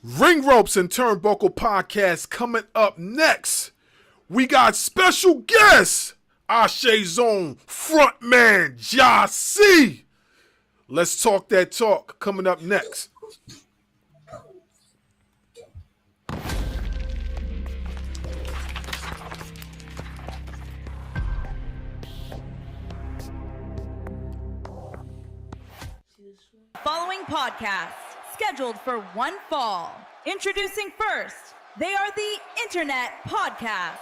Ring Ropes and Turnbuckle Podcast coming up next. We got special guest, ASE's own Front Man Jah C. Let's talk that talk coming up next. Following podcast scheduled for one fall. Introducing first, they are the Internet Podcast.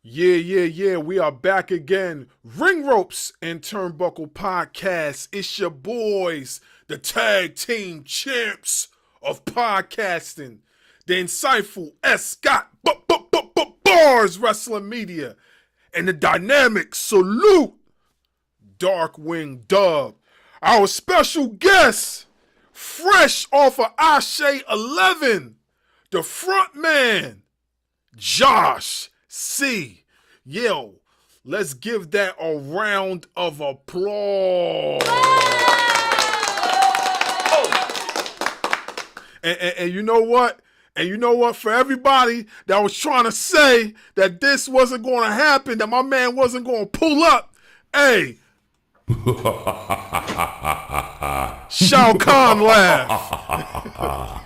Yeah. We are back again. Ring Ropes and Turnbuckle Podcast. It's your boys, the tag team champs of podcasting. The insightful S. Scott Bars Wrestling Media, and the dynamic Salute Darkwing Dub. Our special guest, fresh off of ASE 11, the Front Man Jah C. Yo, let's give that a round of applause. And you know what? And you know what? For everybody that was trying to say that this wasn't going to happen, that my man wasn't going to pull up, hey. Shao Kahn laugh.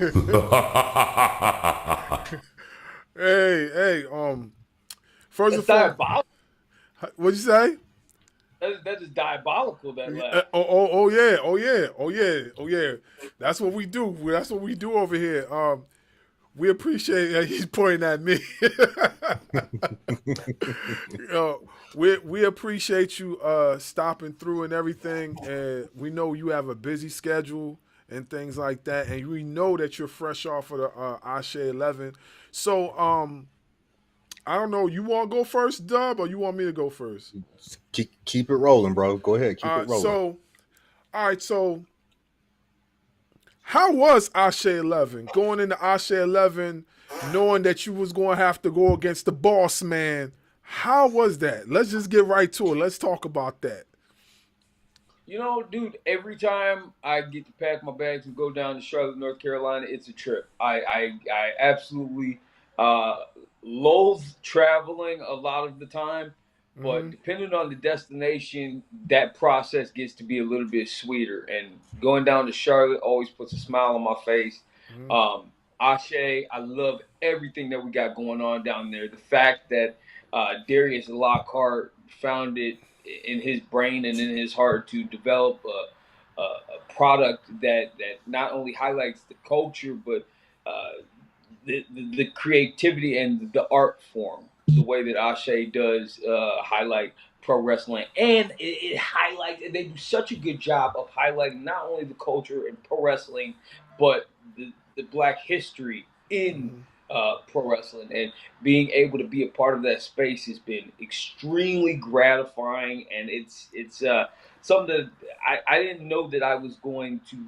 hey. First of all, what'd you say? That is diabolical. That laugh. Oh yeah. That's what we do. That's what we do over here. We appreciate he's pointing at me. We appreciate you stopping through and everything. And we know you have a busy schedule and things like that. And we know that you're fresh off of the ASE 11. So I don't know. You want to go first, Dub, or you want me to go first? Keep it rolling, bro. Go ahead. Keep it rolling. So how was ASE 11? Going into ASE 11, knowing that you was going to have to go against the boss man, how was that? Let's just get right to it. Let's talk about that. You know, dude, every time I get to pack my bags and go down to Charlotte, North Carolina, it's a trip. I absolutely loathe traveling a lot of the time. But depending on the destination, that process gets to be a little bit sweeter. And going down to Charlotte always puts a smile on my face. ASE, I love everything that we got going on down there. The fact that Darrius Lockheart found it in his brain and in his heart to develop a product that not only highlights the culture, but the creativity and the art form. The way that ASE does highlight pro wrestling, and it highlights, and they do such a good job of highlighting not only the culture in pro wrestling, but the Black history in pro wrestling, and being able to be a part of that space has been extremely gratifying, and it's something that I didn't know that I was going to,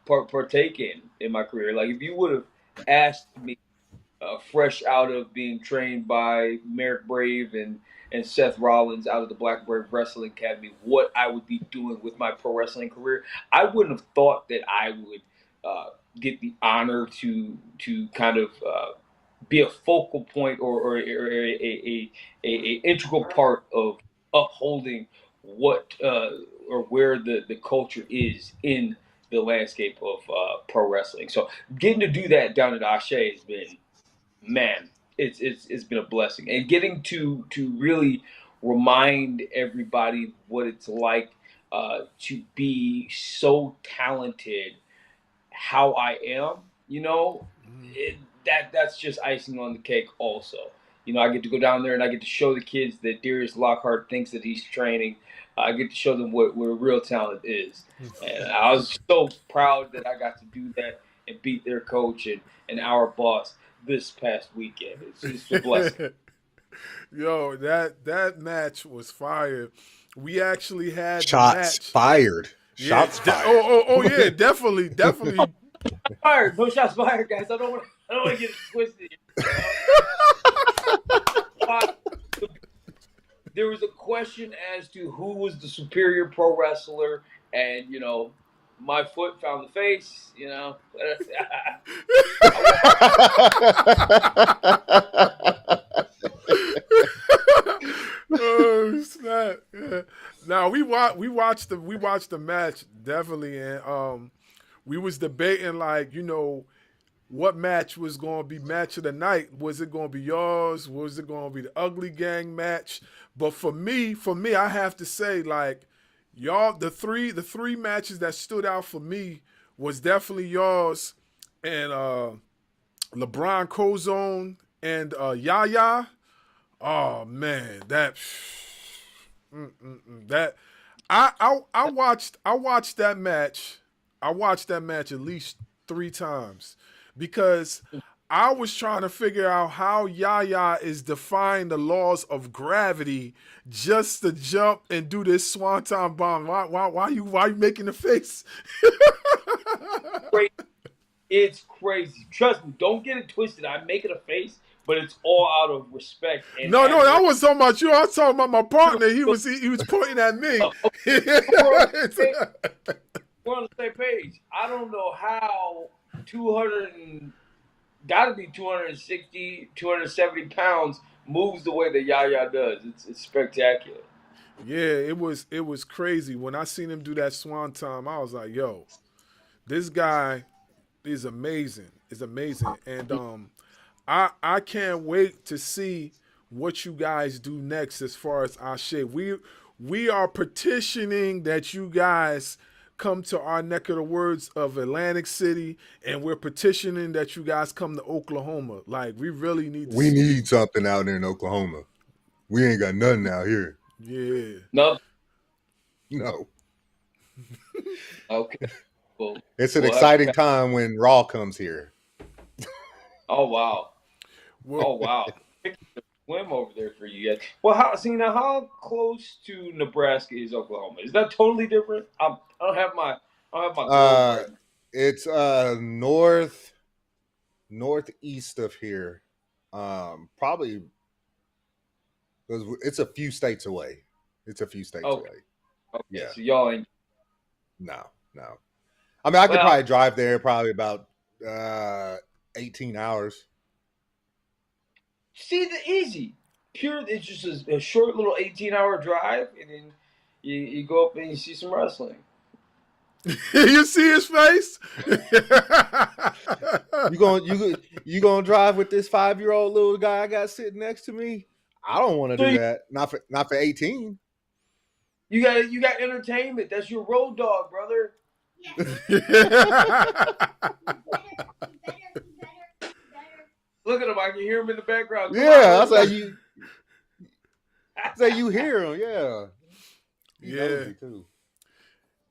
partake in my career. Like, if you would have asked me, fresh out of being trained by Merrick Brave and Seth Rollins out of the Black Brave Wrestling Academy, what I would be doing with my pro wrestling career, I wouldn't have thought that I would get the honor to kind of be a focal point or a integral part of upholding what or where the culture is in the landscape of pro wrestling. So getting to do that down at ASE has been, man, it's been a blessing, and getting to really remind everybody what it's like to be so talented. How I am, that's just icing on the cake. Also, I get to go down there and I get to show the kids that Darrius Lockheart thinks that he's training. I get to show them what real talent is, and I was so proud that I got to do that and beat their coach and our boss this past weekend. It's just a blessing. Yo, that match was fire. We actually had shots fired. Shots fired. Oh yeah, definitely. Fired. No shots fired, guys. I don't want to get it twisted. there was a question as to who was the superior pro wrestler, and my foot found the face. Oh snap! Yeah. Now we watched the match definitely, and we was debating what match was going to be match of the night. Was it going to be yours? Was it going to be the Ugly Gang match? But for me, I have to say, y'all, the three matches that stood out for me was definitely yours and LeBron Cozone and Yaya. Oh man, that I watched that match. I watched that match at least 3 times because I was trying to figure out how Yaya is defying the laws of gravity just to jump and do this swanton bomb. Why you making the face? It's crazy. Trust me, don't get it twisted. I'm making a face, but it's all out of respect. No, I was talking about you. I was talking about my partner. He was pointing at me. We're on the same page. I don't know how 260, 270 pounds moves the way that Yaya does. It's spectacular. Yeah, it was crazy. When I seen him do that swanton, I was like, yo, this guy is amazing. It's amazing. And I can't wait to see what you guys do next as far as ASE. We are petitioning that you guys come to our neck of the woods of Atlantic City, and we're petitioning that you guys come to Oklahoma. We really need We need something out there in Oklahoma. We ain't got nothing out here. Yeah. No. Okay. Well, it's an exciting time when Raw comes here. Oh wow. Oh wow. Swim over there for you guys. Well, how close to Nebraska is Oklahoma? Is that totally different? I don't have my. It's northeast of here. Probably it's a few states away. Okay. away. Okay. Yeah. So y'all ain't. No. I mean, I could probably drive there probably about 18 hours. See, easy. It's just a short little 18-hour drive, and then you go up and you see some wrestling. You see his face? You gonna drive with this 5-year-old little guy I got sitting next to me? I don't want to do that. Not for 18. You got entertainment. That's your road dog, brother. Look at him. I can hear him in the background. That's how you. That's how you hear him. Yeah. He knows me too.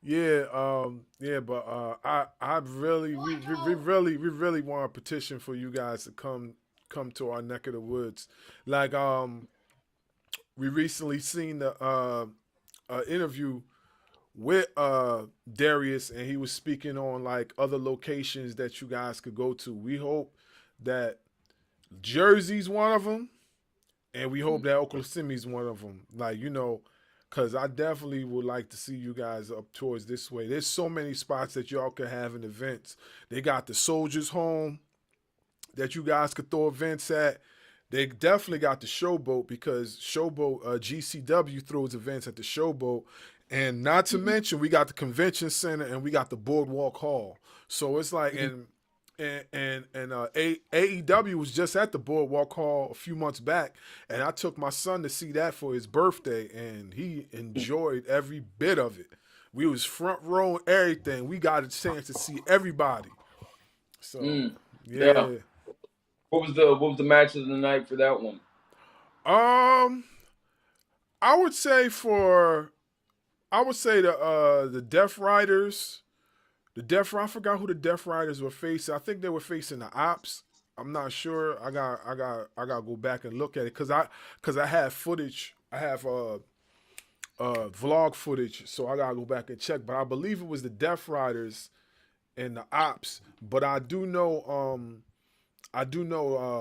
Yeah. But I really, we really want to petition for you guys to come to our neck of the woods. We recently seen the interview with Darrius, and he was speaking on other locations that you guys could go to. We hope that Jersey's one of them, and we hope that Oklahoma City's one of them. Because I definitely would like to see you guys up towards this way. There's so many spots that y'all could have in events. They got the Soldiers Home that you guys could throw events at. They definitely got the Showboat, because Showboat, GCW throws events at the Showboat. And not to mention, we got the Convention Center and we got the Boardwalk Hall. So it's and AEW was just at the Boardwalk Hall a few months back, and I took my son to see that for his birthday, and he enjoyed every bit of it. We was front row and everything. We got a chance to see everybody. So yeah. What was the match of the night for that one? I would say the Death Riders. I forgot who the Death Riders were facing. I think they were facing the Ops. I'm not sure. I got to go back and look at it because I have footage. I have vlog footage, so I got to go back and check. But I believe it was the Death Riders and the Ops. But I do know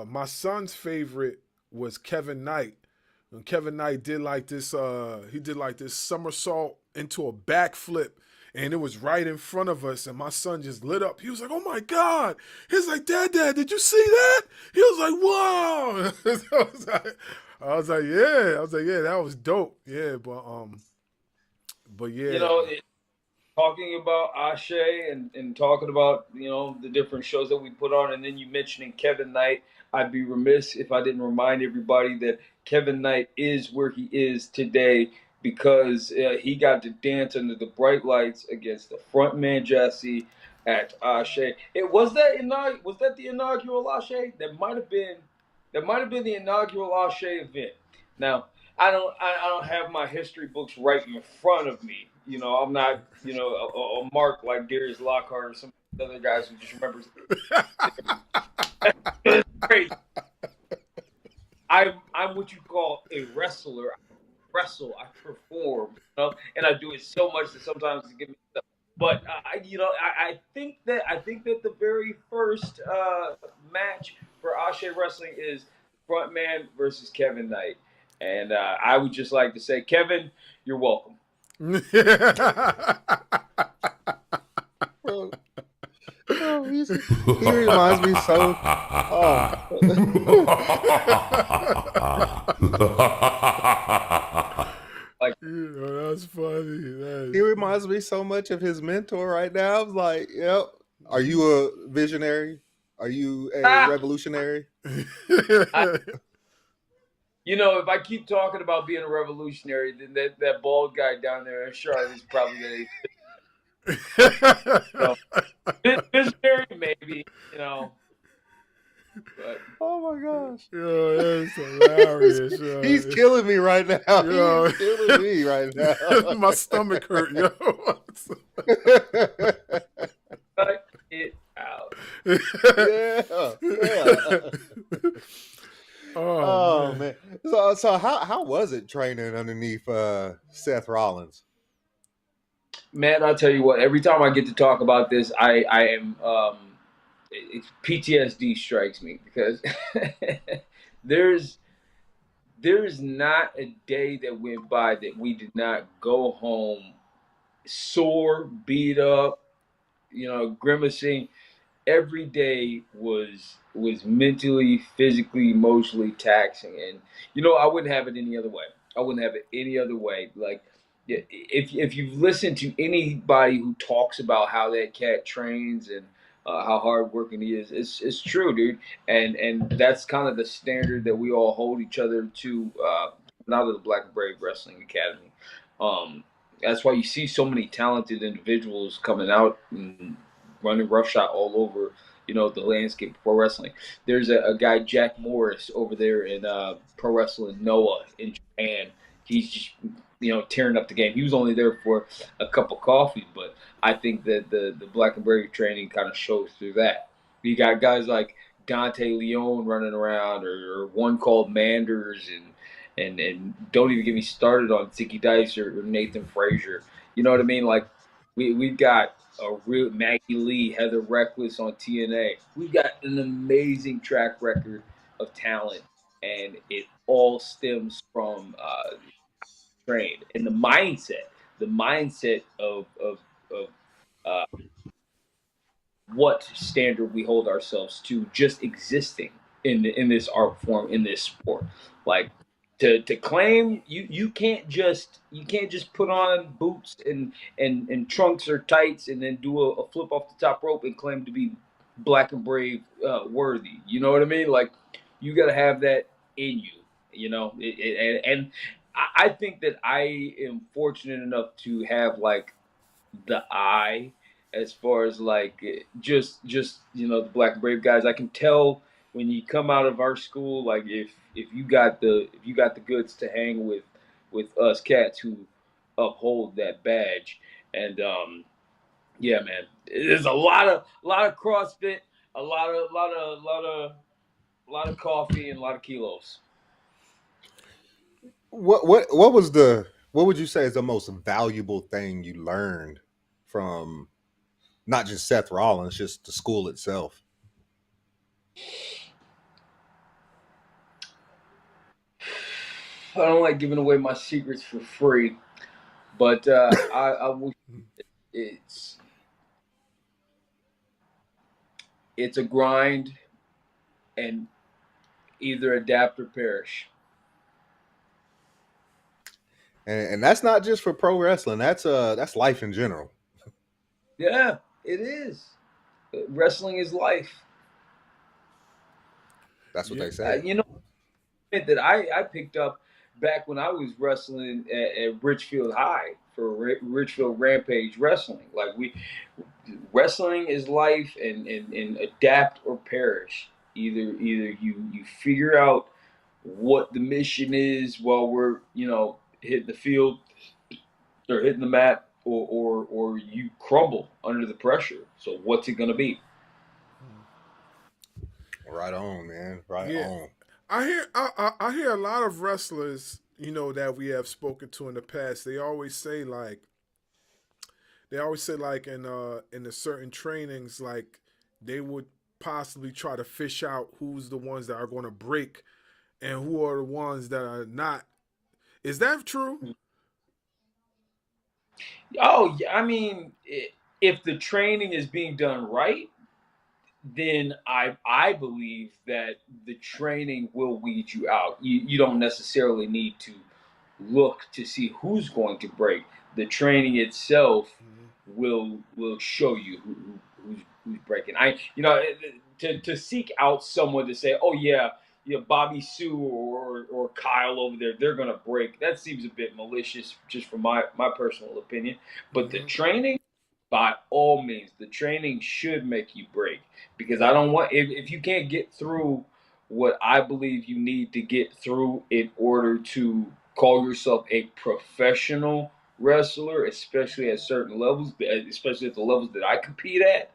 my son's favorite was Kevin Knight And Kevin Knight did like this. He did like this somersault into a backflip, and it was right in front of us. And my son just lit up. He was like, "Oh my god!" He's like, "Dad, did you see that?" He was like, "Wow!" I was like, "Yeah." I was like, "Yeah, that was dope." Yeah, but yeah. You know, talking about ASE and talking about, you know, the different shows that we put on, and then you mentioning Kevin Knight, I'd be remiss if I didn't remind everybody that Kevin Knight is where he is today because he got to dance under the bright lights against the Front Man Jah C at ASE. Was that the inaugural ASE? That might have been the inaugural ASE event. Now, I don't have my history books right in front of me. You know, I'm not, you know, a mark like Darrius Lockheart or some other guys who just remembers. It's crazy. I'm what you call a wrestler. I wrestle, I perform, you know, and I do it so much that sometimes it gives me stuff. But I think that the very first match for ASE Wrestling is Front Man versus Kevin Knight, and I would just like to say, Kevin, you're welcome. Bro, he reminds me so. Like, that's funny. He reminds me so much of his mentor right now. I was like, "Yep, are you a visionary? Are you a revolutionary?" You know, if I keep talking about being a revolutionary, then that bald guy down there in Charlotte is probably going to visionary, maybe, you know. But, oh my gosh. Yo, that's hilarious. He's killing me right now. Yo. He's killing me right now. My stomach hurt, yo. cut it out. Yeah. Oh man. So how was it training underneath Seth Rollins? Man, I'll tell you what, every time I get to talk about this, I am PTSD strikes me because there's not a day that went by that we did not go home sore, beat up, you know, grimacing. Every day was mentally, physically, emotionally taxing, and you know, I wouldn't have it any other way. Like, if you've listened to anybody who talks about how that cat trains and how hardworking he is, it's true, dude. And that's kind of the standard that we all hold each other to. Now to the Black and Brave Wrestling Academy. That's why you see so many talented individuals coming out and running roughshod all over, you know, the landscape of pro wrestling. There's a guy, Jack Morris, over there in Pro Wrestling Noah in Japan. He's just, you know, tearing up the game. He was only there for a cup of coffee, but I think that the Black and Brave training kind of shows through that. You got guys like Dante Leone running around, or one called Manders, and don't even get me started on Zicky Dice or Nathan Frazier. You know what I mean? Like, we've got a real Maggie Lee, Heather Reckless on TNA. We've got an amazing track record of talent, and it all stems from trained and the mindset of what standard we hold ourselves to, just existing in this art form, in this sport. Like, to claim you can't just put on boots and trunks or tights and then do a flip off the top rope and claim to be Black and Brave worthy. You know what I mean? Like, you got to have that in you. You know, and I think that I am fortunate enough to have like the eye, as far as like just you know, the Black and Brave guys. I can tell when you come out of our school, like if you got the goods to hang with us cats who uphold that badge. And yeah, man, there's a lot of CrossFit, a lot of coffee, and a lot of kilos. What would you say is the most valuable thing you learned from not just Seth Rollins, just the school itself? I don't like giving away my secrets for free, but I will. It's it's a grind, and either adapt or perish. And that's not just for pro wrestling. That's life in general. Yeah, it is. Wrestling is life. That's what Yeah. they say. You know that I picked up back when I was wrestling at Richfield High for Richfield Rampage Wrestling. Like wrestling is life, and adapt or perish. Either you figure out what the mission is while we're hitting the field or hitting the mat, or you crumble under the pressure. So what's it gonna be? Right on, man. Right Yeah. on. I hear a lot of wrestlers, that we have spoken to in the past. They always say like in the certain trainings, like they would possibly try to fish out who's the ones that are going to break and who are the ones that are not. Is that true? Oh, yeah, I mean, if the training is being done right, then I believe that the training will weed you out. You don't necessarily need to look to see who's going to break. The training itself will show you who's breaking. To seek out someone to say, oh yeah, Bobby Sue or Kyle over there, they're gonna break. That seems a bit malicious, just from my personal opinion. But the training, by all means, the training should make you break, because I don't want, if you can't get through what I believe you need to get through in order to call yourself a professional wrestler, especially at certain levels, especially at the levels that I compete at,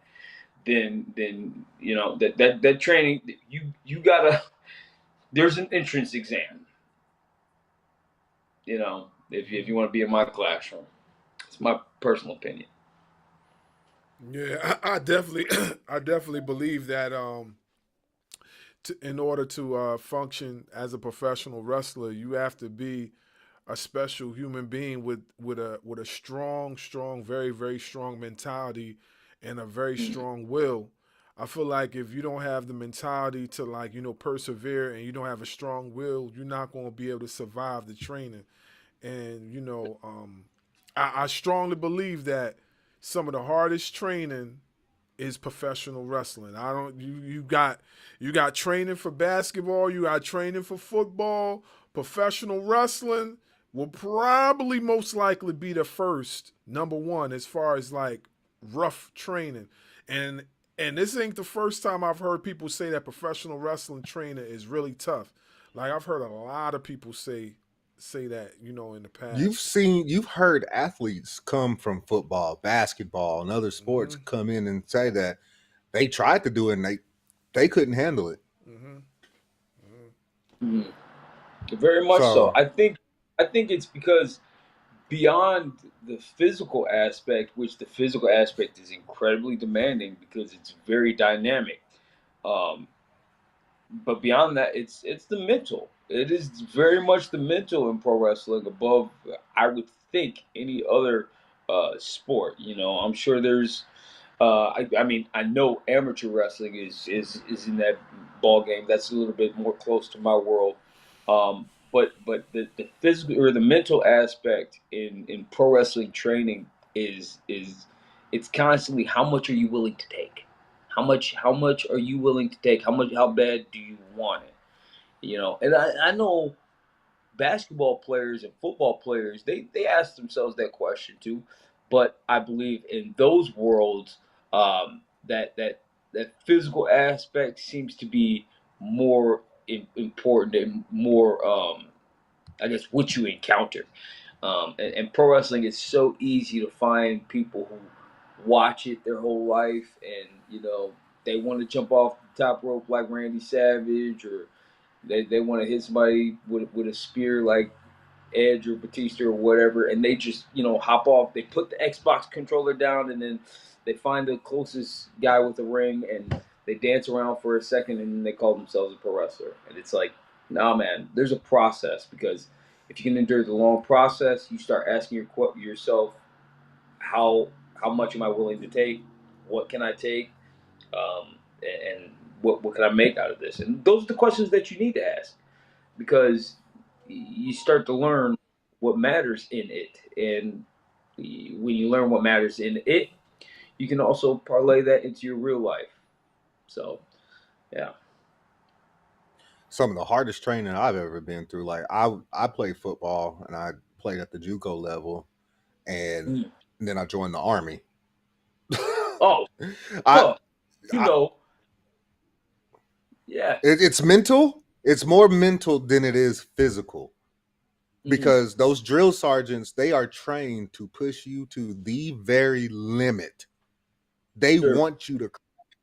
then that training, you gotta. There's an entrance exam. If you want to be in my classroom, it's my personal opinion. Yeah, I definitely I definitely believe that in order to function as a professional wrestler, you have to be a special human being with a strong, very very strong mentality and a very strong will. I feel like if you don't have the mentality to persevere, and you don't have a strong will, you're not going to be able to survive the training. And I strongly believe that some of the hardest training is professional wrestling. I don't you got training for basketball, you got training for football. Professional wrestling will probably most likely be the first number one as far as like rough training. And this ain't the first time I've heard people say that professional wrestling training is really tough. Like I've heard a lot of people say that, in the past. You've heard athletes come from football, basketball, and other sports come in and say that they tried to do it and they couldn't handle it. Very much so. I think it's because beyond the physical aspect, which the physical aspect is incredibly demanding because it's very dynamic. But beyond that, it's the mental. It is very much the mental in pro wrestling above, I would think, any other sport. I'm sure there's. I mean, I know amateur wrestling is in that ball game. That's a little bit more close to my world. But the physical or the mental aspect in pro wrestling training is it's constantly, how much are you willing to take? How much are you willing to take? How bad do you want it? And I know basketball players and football players, they ask themselves that question too. But I believe in those worlds, that physical aspect seems to be more important and more, I guess, what you encounter. And pro wrestling is so easy to find people who watch it their whole life, and they want to jump off the top rope like Randy Savage, or they want to hit somebody with a spear like Edge or Batista or whatever, and they just hop off. They put the Xbox controller down, and then they find the closest guy with a ring, and they dance around for a second, and then they call themselves a pro wrestler. And it's like, nah, man, there's a process, because if you can endure the long process, you start asking yourself, how much am I willing to take? What can I take? And what can I make out of this? And those are the questions that you need to ask, because you start to learn what matters in it. And when you learn what matters in it, you can also parlay that into your real life. So, yeah. Some of the hardest training I've ever been through. Like I played football and I played at the JUCO level, and then I joined the Army. Oh, I, you I know, yeah. it's mental. It's more mental than it is physical, because those drill sergeants, they are trained to push you to the very limit. They want you to crack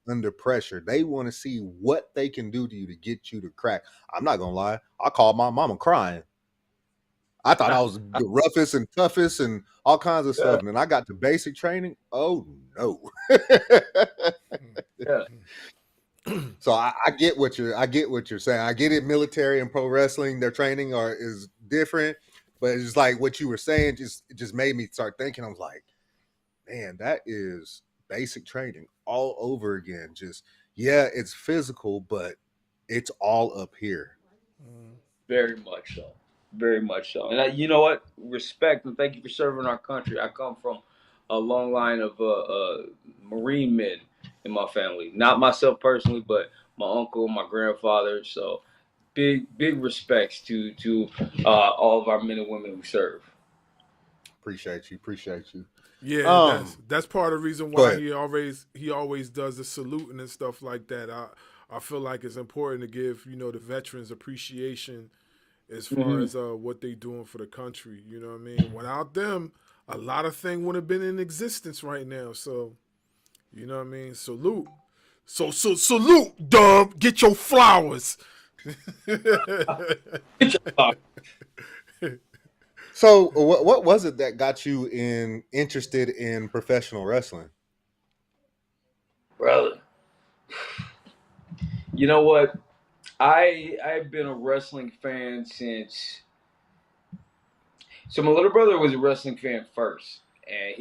under pressure. They want to see what they can do to you to get you to crack. I'm not gonna lie. I called my mama crying. I thought I was the roughest and toughest and all kinds of stuff. And then I got to basic training. Oh no. Yeah. So I get what you're saying. I get it. Military and pro wrestling, their training is different, but it's like what you were saying it just made me start thinking. I was like, man, that is basic training all over again. Just, yeah, it's physical, but it's all up here. Very much so. Very much so. And you know what? Respect and thank you for serving our country. I come from a long line of Marine men in my family. Not myself personally, but my uncle, my grandfather. So big respects to all of our men and women who serve. Appreciate you. Yeah, that's part of the reason why he always does the saluting and stuff like that. I feel like it's important to give the veterans appreciation as far as what they doing for the country. You know what I mean? Without them, a lot of things wouldn't have been in existence right now. So, you know what I mean? Salute. So salute, Dub. Get your flowers. So what was it that got you interested in professional wrestling? Brother, you know what? I've been a wrestling fan since. So my little brother was a wrestling fan first, and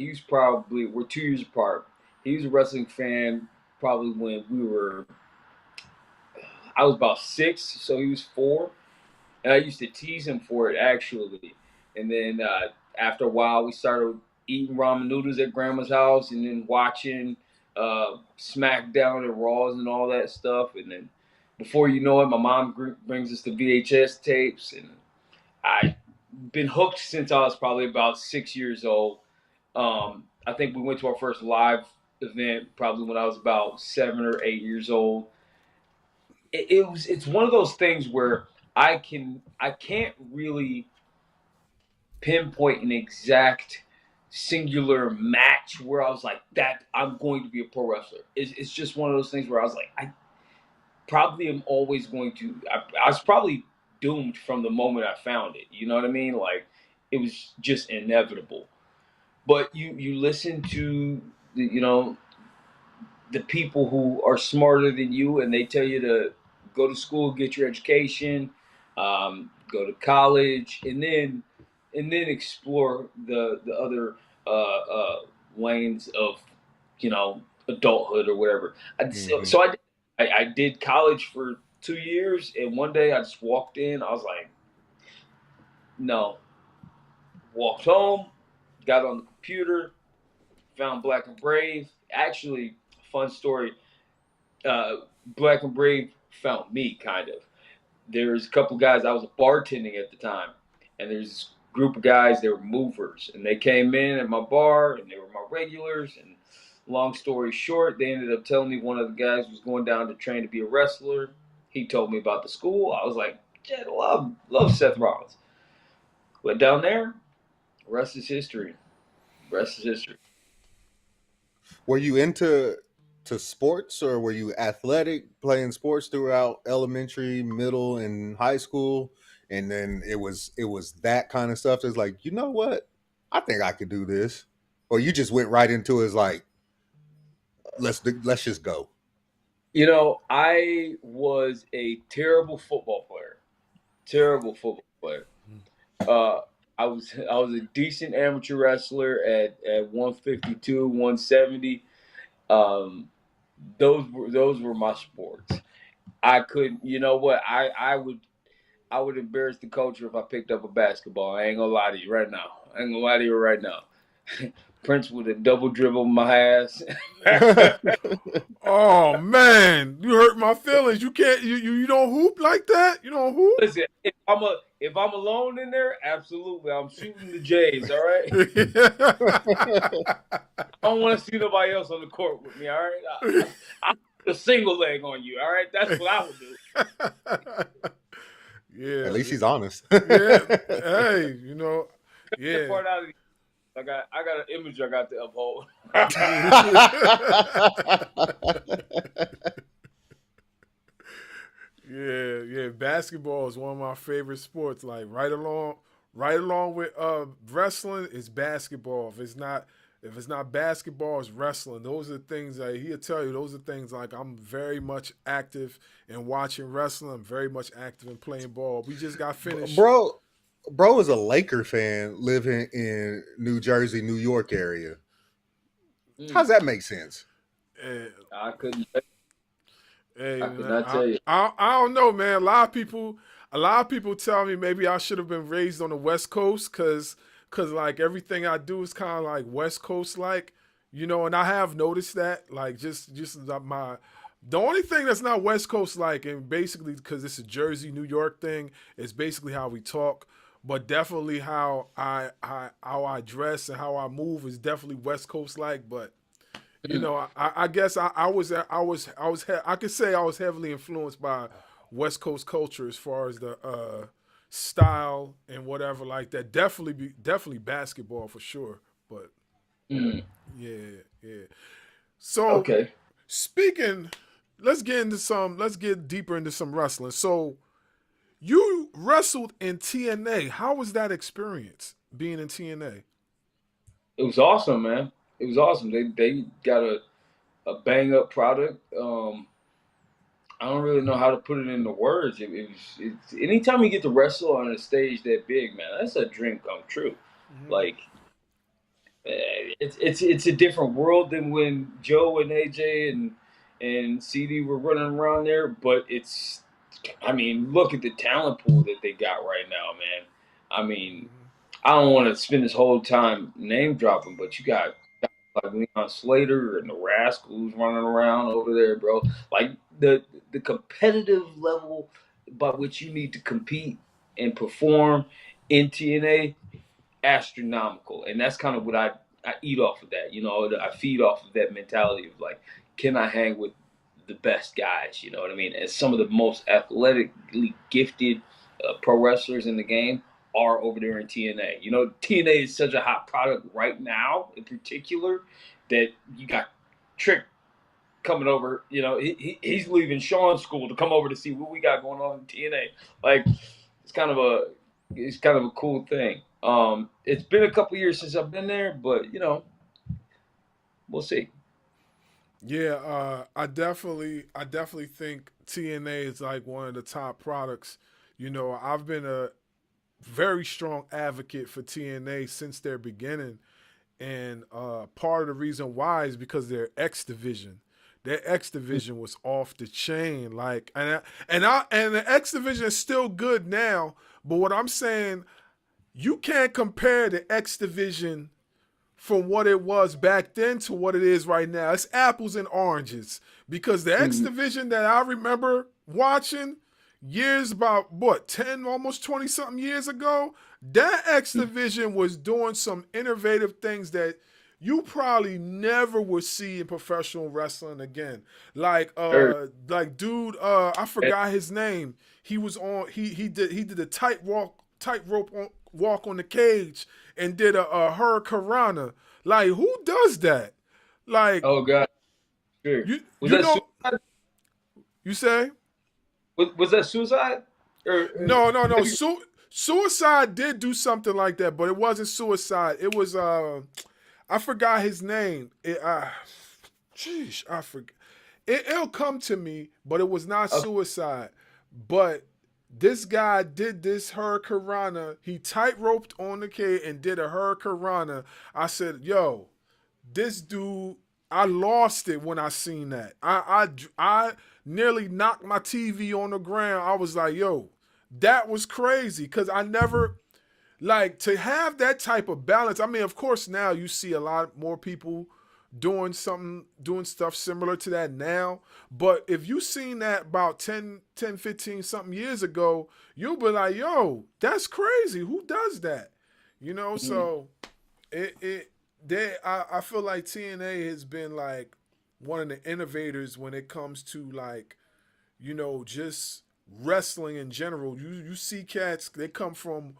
we're 2 years apart. He was a wrestling fan probably when I was about 6, so he was 4, and I used to tease him for it actually. And then after a while, we started eating ramen noodles at grandma's house, and then watching SmackDown and Raws and all that stuff. And then before you know it, my mom brings us the VHS tapes, and I've been hooked since I was probably about 6 years old. I think we went to our first live event probably when I was about 7 or 8 years old. It's one of those things where I can't really pinpoint an exact singular match where I was like, that I'm going to be a pro wrestler. It's just one of those things where I was like, I probably am always going to. I was probably doomed from the moment I found it. You know what I mean? Like, it was just inevitable. But you listen to the people who are smarter than you, and they tell you to go to school, get your education, go to college, and then explore the other lanes of adulthood or whatever. So I did college for 2 years, and one day I just walked in. I was like, no. Walked home, got on the computer, found Black and Brave. Actually, fun story. Black and Brave found me, kind of. There's a couple guys. I was bartending at the time, and there's this group of guys. They were movers, and they came in at my bar, and they were my regulars. And long story short, they ended up telling me one of the guys was going down to train to be a wrestler. He told me about the school. I was like, yeah, love Seth Rollins. Went down there. Rest is history. Were you into sports, or were you athletic, playing sports throughout elementary, middle, and high school? And then it was that kind of stuff that's like, you know what? I think I could do this. Or you just went right into it as like, let's just go. I was a terrible football player. I was a decent amateur wrestler at 152, 170. Those were my sports. I couldn't. You know what? I would embarrass the culture if I picked up a basketball. I ain't gonna lie to you right now. Prince would have double dribbled my ass. Oh man, you hurt my feelings. You can't. You don't hoop like that. You don't hoop. Listen, if I'm alone in there, absolutely, I'm shooting the Jays. All right. I don't want to see nobody else on the court with me. All right. I'll put a single leg on you. All right. That's what I would do. Yeah. At least he's honest. Yeah. Hey, you know. Yeah. Part out of I got an image I got to uphold. Yeah. Basketball is one of my favorite sports. Like right along with wrestling is basketball. If it's not basketball, it's wrestling. Those are the things that he'll tell you. Those are things like I'm very much active in watching wrestling. I'm very much active in playing ball. We just got finished. Bro is a Laker fan living in New Jersey, New York area. How's that make sense? I couldn't. Hey, I could not tell you. I don't know, man. A lot of people tell me maybe I should have been raised on the West Coast because like everything I do is kind of like West Coast like, you know, and I have noticed that like just the only thing that's not West Coast like, and basically because it's a Jersey, New York thing, is basically how we talk. But definitely how I dress and how I move is definitely West Coast like. But you know, I guess I could say I was heavily influenced by West Coast culture as far as the style and whatever like that. Definitely basketball for sure. But yeah. So okay. Speaking, let's get deeper into some wrestling. So you wrestled in TNA. How was that experience being in TNA? It was awesome, man. It was awesome. They got a bang up product. I don't really know how to put it into words. It's anytime you get to wrestle on a stage that big, man, that's a dream come true. Mm-hmm. Like it's a different world than when Joe and AJ and CD were running around there, but look at the talent pool that they got right now, man. I mean, I don't want to spend this whole time name dropping, but you got like Leon Slater and the Rascals running around over there, bro. Like the competitive level by which you need to compete and perform in TNA, astronomical. And that's kind of what I eat off of that. You know, I feed off of that mentality of like, can I hang with the best guys? You know what I mean? And some of the most athletically gifted pro wrestlers in the game are over there in TNA. You know, TNA is such a hot product right now, in particular, that you got Trick coming over. You know, he's leaving Sean's school to come over to see what we got going on in TNA. Like, it's kind of a cool thing. It's been a couple years since I've been there, but you know, we'll see. Yeah, I definitely think TNA is like one of the top products. You know, I've been a very strong advocate for TNA since their beginning, and part of the reason why is because their X division. Their X division was off the chain, like, and the X division is still good now. But what I'm saying, you can't compare the X division from what it was back then to what it is right now. It's apples and oranges, because the X division that I remember watching years about 10, almost 20 something years ago, that X division was doing some innovative things that you probably never would see in professional wrestling again. Like dude, I forgot his name. He was on he did a tightrope walk on the cage and did a hurricanrana. Like, who does that? Like, oh god, sure. Suicide? You say? Was that Suicide? No. Suicide did do something like that, but it wasn't Suicide. It was I forgot his name. I forget. It'll come to me, but it was not Suicide. But This guy did this hurricanrana. He tight-roped on the cage and did a hurricanrana. I said, yo, this dude, I lost it when I seen that. I nearly knocked my TV on the ground. I was like, yo, that was crazy because I never, like, to have that type of balance. I mean, of course, now you see a lot more people doing stuff similar to that now. But if you seen that about 10, 15 something years ago, you'll be like, yo, that's crazy. Who does that? You know, so I feel like TNA has been like one of the innovators when it comes to, like, you know, just wrestling in general. You see cats, they come from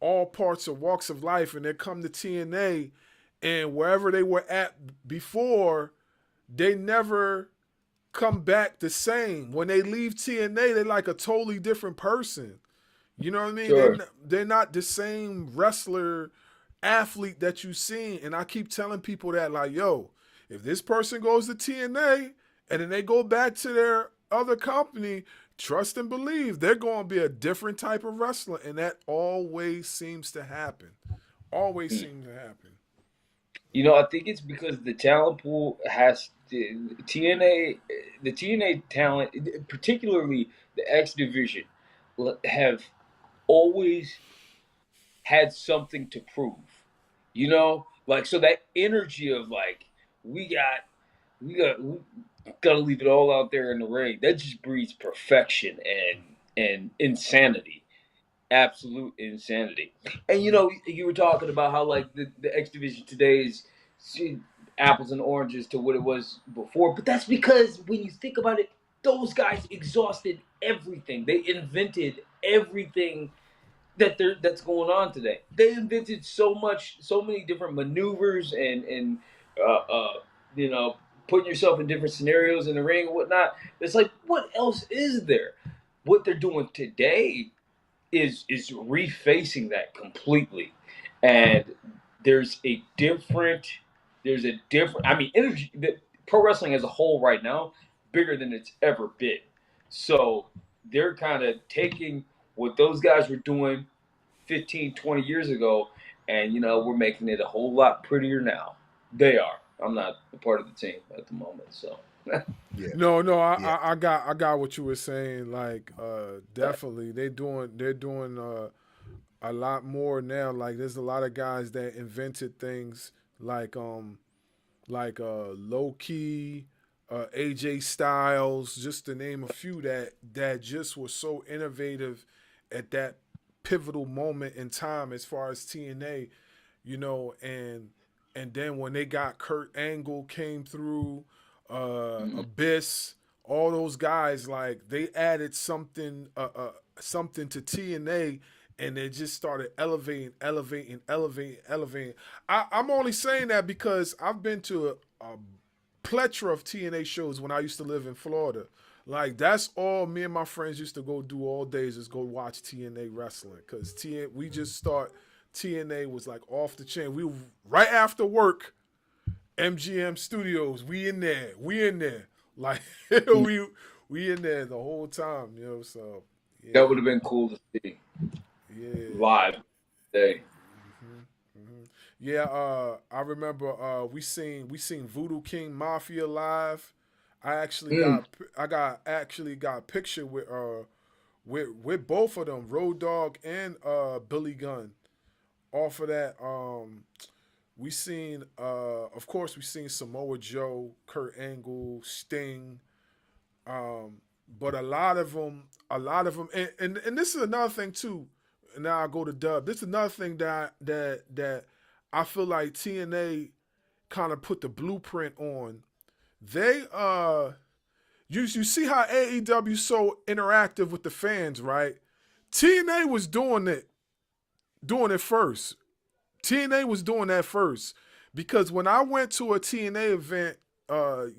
all parts of walks of life and they come to TNA, and wherever they were at before, they never come back the same. When they leave TNA, they're like a totally different person. You know what I mean? Sure. They're not the same wrestler, athlete that you seen. And I keep telling people that, like, yo, if this person goes to TNA and then they go back to their other company, trust and believe they're going to be a different type of wrestler. And that always seems to happen. Always seems to happen. You know, I think it's because the talent pool has TNA, the TNA talent, particularly the X division, have always had something to prove. You know, like, so that energy of like we gotta leave it all out there in the ring. That just breeds perfection and insanity. Absolute insanity. And you know, you were talking about how like the X division today is apples and oranges to what it was before, but that's because when you think about it, those guys exhausted everything. They invented everything that's going on today. They invented so many different maneuvers and you know, putting yourself in different scenarios in the ring and whatnot. It's like, what else is there? What they're doing today is refacing that completely, and there's a different. I mean, energy. The pro wrestling as a whole right now bigger than it's ever been. So they're kind of taking what those guys were doing 15, 20 years ago, and you know, we're making it a whole lot prettier now. They are. I'm not a part of the team at the moment, so. Yeah. No, Yeah. I got what you were saying. Like, definitely, they're doing a lot more now. Like, there's a lot of guys that invented things like low key, AJ Styles, just to name a few that just was so innovative at that pivotal moment in time as far as TNA, you know, and then when they got Kurt Angle came through, Abyss, all those guys, like, they added something to TNA, and they just started elevating. I'm only saying that because I've been to a plethora of TNA shows when I used to live in Florida. Like, that's all me and my friends used to go do all days, is go watch TNA wrestling, because we just start. TNA was like off the chain. We were right after work, MGM Studios. We in there. Like, we in there the whole time, you know. So yeah. That would have been cool to see. Yeah. Live today. Yeah, I remember we seen Voodoo King Mafia live. I actually got a picture with both of them, Road Dogg and Billy Gunn. Off of that, we seen of course we seen Samoa Joe, Kurt Angle, Sting, but a lot of them, and this is another thing too. Now I go to Dub. This is another thing that I feel like TNA kind of put the blueprint on. They you see how AEW so interactive with the fans, right? TNA was doing it first. TNA was doing that first, because when I went to a TNA event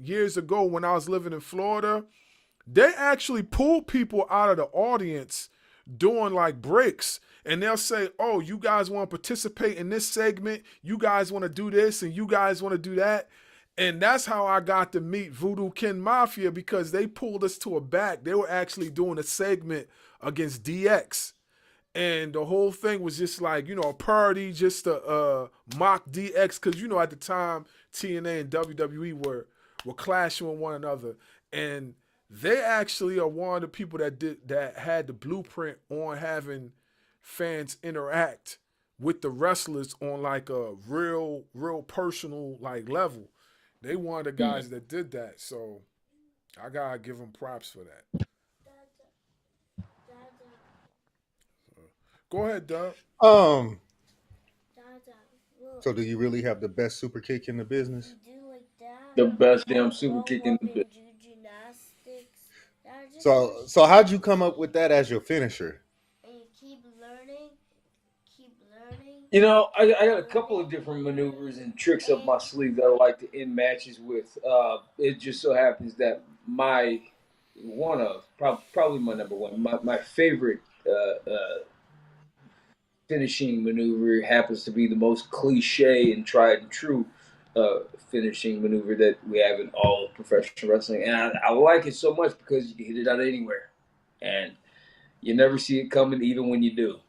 years ago when I was living in Florida, they actually pulled people out of the audience doing like breaks, and they'll say, oh, you guys want to participate in this segment, you guys want to do this, and you guys want to do that. And that's how I got to meet Voodoo Ken Mafia, because they pulled us to a back. They were actually doing a segment against DX. And the whole thing was just like, a parody just to mock DX. Because, at the time, TNA and WWE were clashing with one another. And they actually are one of the people that had the blueprint on having fans interact with the wrestlers on like a real personal like level. They one of the guys that did that, so I gotta give them props for that. Go ahead, Doug. So do you really have the best super kick in the business? The best damn super kick in the business. So how'd you come up with that as your finisher? I got a couple of different maneuvers and tricks up my sleeve that I like to end matches with. It just so happens that probably my number one, my favorite finishing maneuver happens to be the most cliche and tried and true finishing maneuver that we have in all of professional wrestling. And I like it so much because you can hit it out anywhere. And you never see it coming even when you do.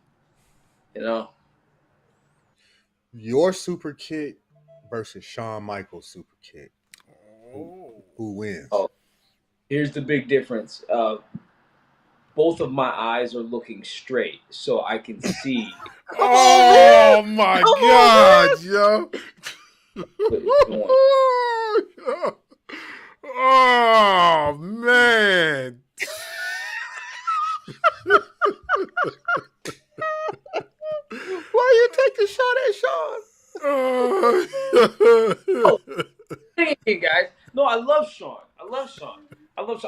Your super kick versus Shawn Michaels' super kick. Who wins? Oh, here's the big difference. Both of my eyes are looking straight, so I can see. Oh my God, yo! Oh man! Why you take a shot at Shawn? Hey guys, no, I love Shawn.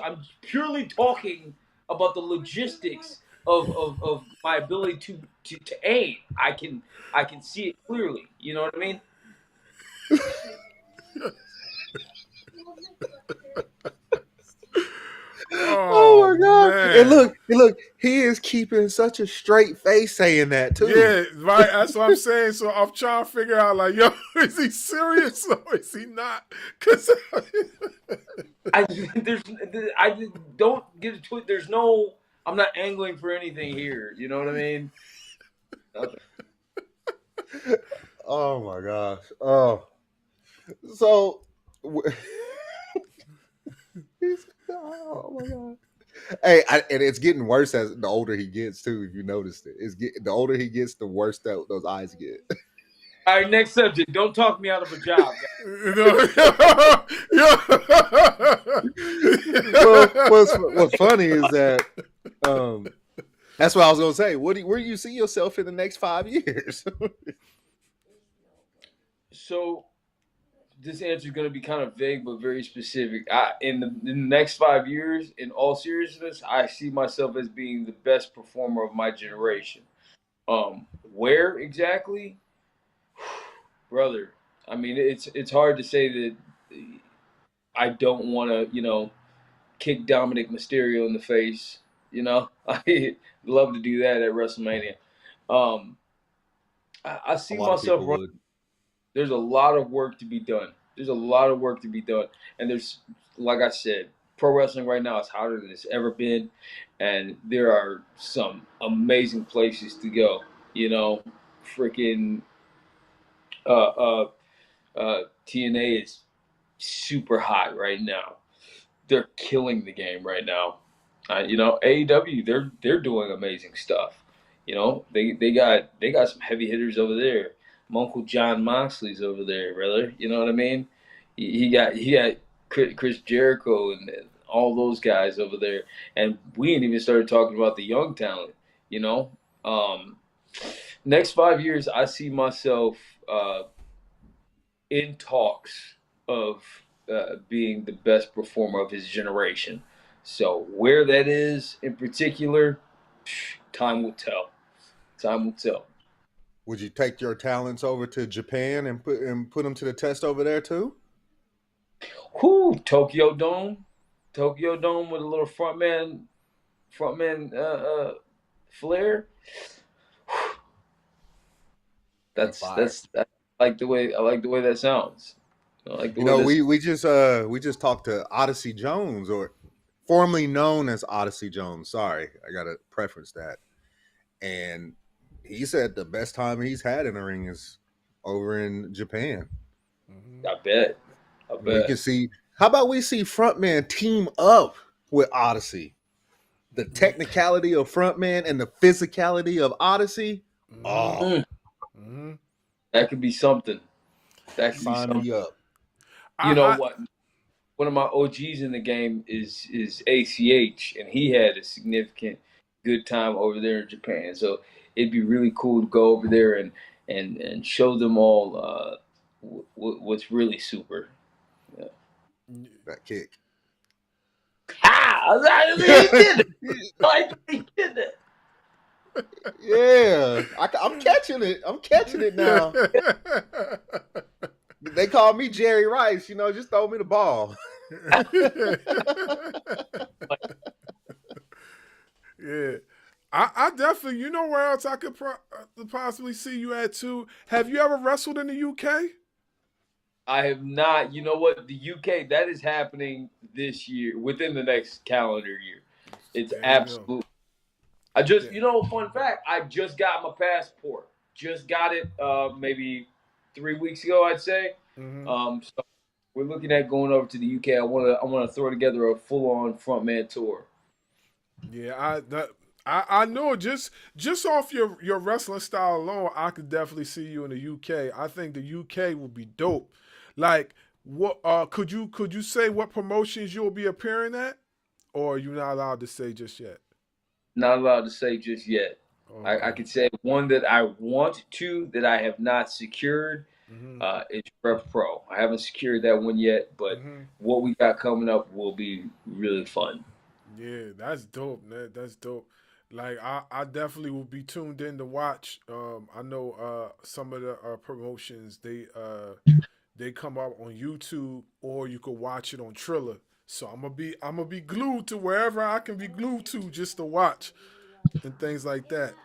I'm purely talking about the logistics of my ability to aim. I can see it clearly. You know what I mean? Oh my God! Man. And look, he is keeping such a straight face saying that too. Yeah, right. That's what I'm saying. So I'm trying to figure out, like, yo, is he serious or is he not? Because I don't get it to it. There's no. I'm not angling for anything here. You know what I mean? Nothing. Oh my gosh! Oh, so. Oh my God! Hey, and it's getting worse as the older he gets too. If you noticed it, the older he gets, the worse those eyes get. All right, next subject. Don't talk me out of a job. What's funny is that that's what I was gonna say. Where do you see yourself in the next 5 years? So this answer is going to be kind of vague but very specific. In the next 5 years, in all seriousness, I see myself as being the best performer of my generation. Where exactly, brother? I mean, it's hard to say that I don't want to, kick Dominic Mysterio in the face. I love to do that at WrestleMania. I see myself running. There's a lot of work to be done. And there's, like I said, pro wrestling right now is hotter than it's ever been. And there are some amazing places to go. Freaking TNA is super hot right now. They're killing the game right now. AEW, they're doing amazing stuff. They got some heavy hitters over there. My Uncle John Moxley's over there, brother. You know what I mean? He got Chris Jericho and all those guys over there, and we ain't even started talking about the young talent. Next 5 years, I see myself in talks of being the best performer of his generation. So where that is in particular, time will tell. Would you take your talents over to Japan and put them to the test over there too? Tokyo Dome with a little frontman flair. That's I like the way that sounds. Like You know, we just talked to Odyssey Jones, or formerly known as Odyssey Jones. Sorry, I gotta preference that. And he said the best time he's had in the ring is over in Japan. I bet. We can see. How about we see Frontman team up with Odyssey? The technicality of Frontman and the physicality of Odyssey. Oh, that could be something. That could sign be something. me up. You know what? One of my OGs in the game is ACH, and he had a significant good time over there in Japan. So it'd be really cool to go over there and show them all what's really super. Yeah. That kick. He did it. Like he did it. Yeah, I'm catching it. I'm catching it now. They call me Jerry Rice. You know, just throw me the ball. Yeah. I definitely, you know where else I could possibly see you at too? Have you ever wrestled in the UK? I have not. You know what? The UK, that is happening this year, within the next calendar year. It's absolute. I just, fun fact, I just got my passport. Just got it maybe 3 weeks ago, I'd say. So we're looking at going over to the UK. I want to throw together a full-on frontman tour. Yeah, I know just off your wrestling style alone, I could definitely see you in the UK. I think the UK would be dope. Like, what could you say what promotions you'll be appearing at, or are you not allowed to say just yet? Not allowed to say just yet. Okay. I could say one that I want to, that I have not secured. It's Rev Pro. I haven't secured that one yet, but what we got coming up will be really fun. Yeah, that's dope, man. That's dope. Like I definitely will be tuned in to watch. I know some of the promotions they come up on YouTube, or you could watch it on Triller. So I'm gonna be glued to wherever I can be glued to just to watch and things like that.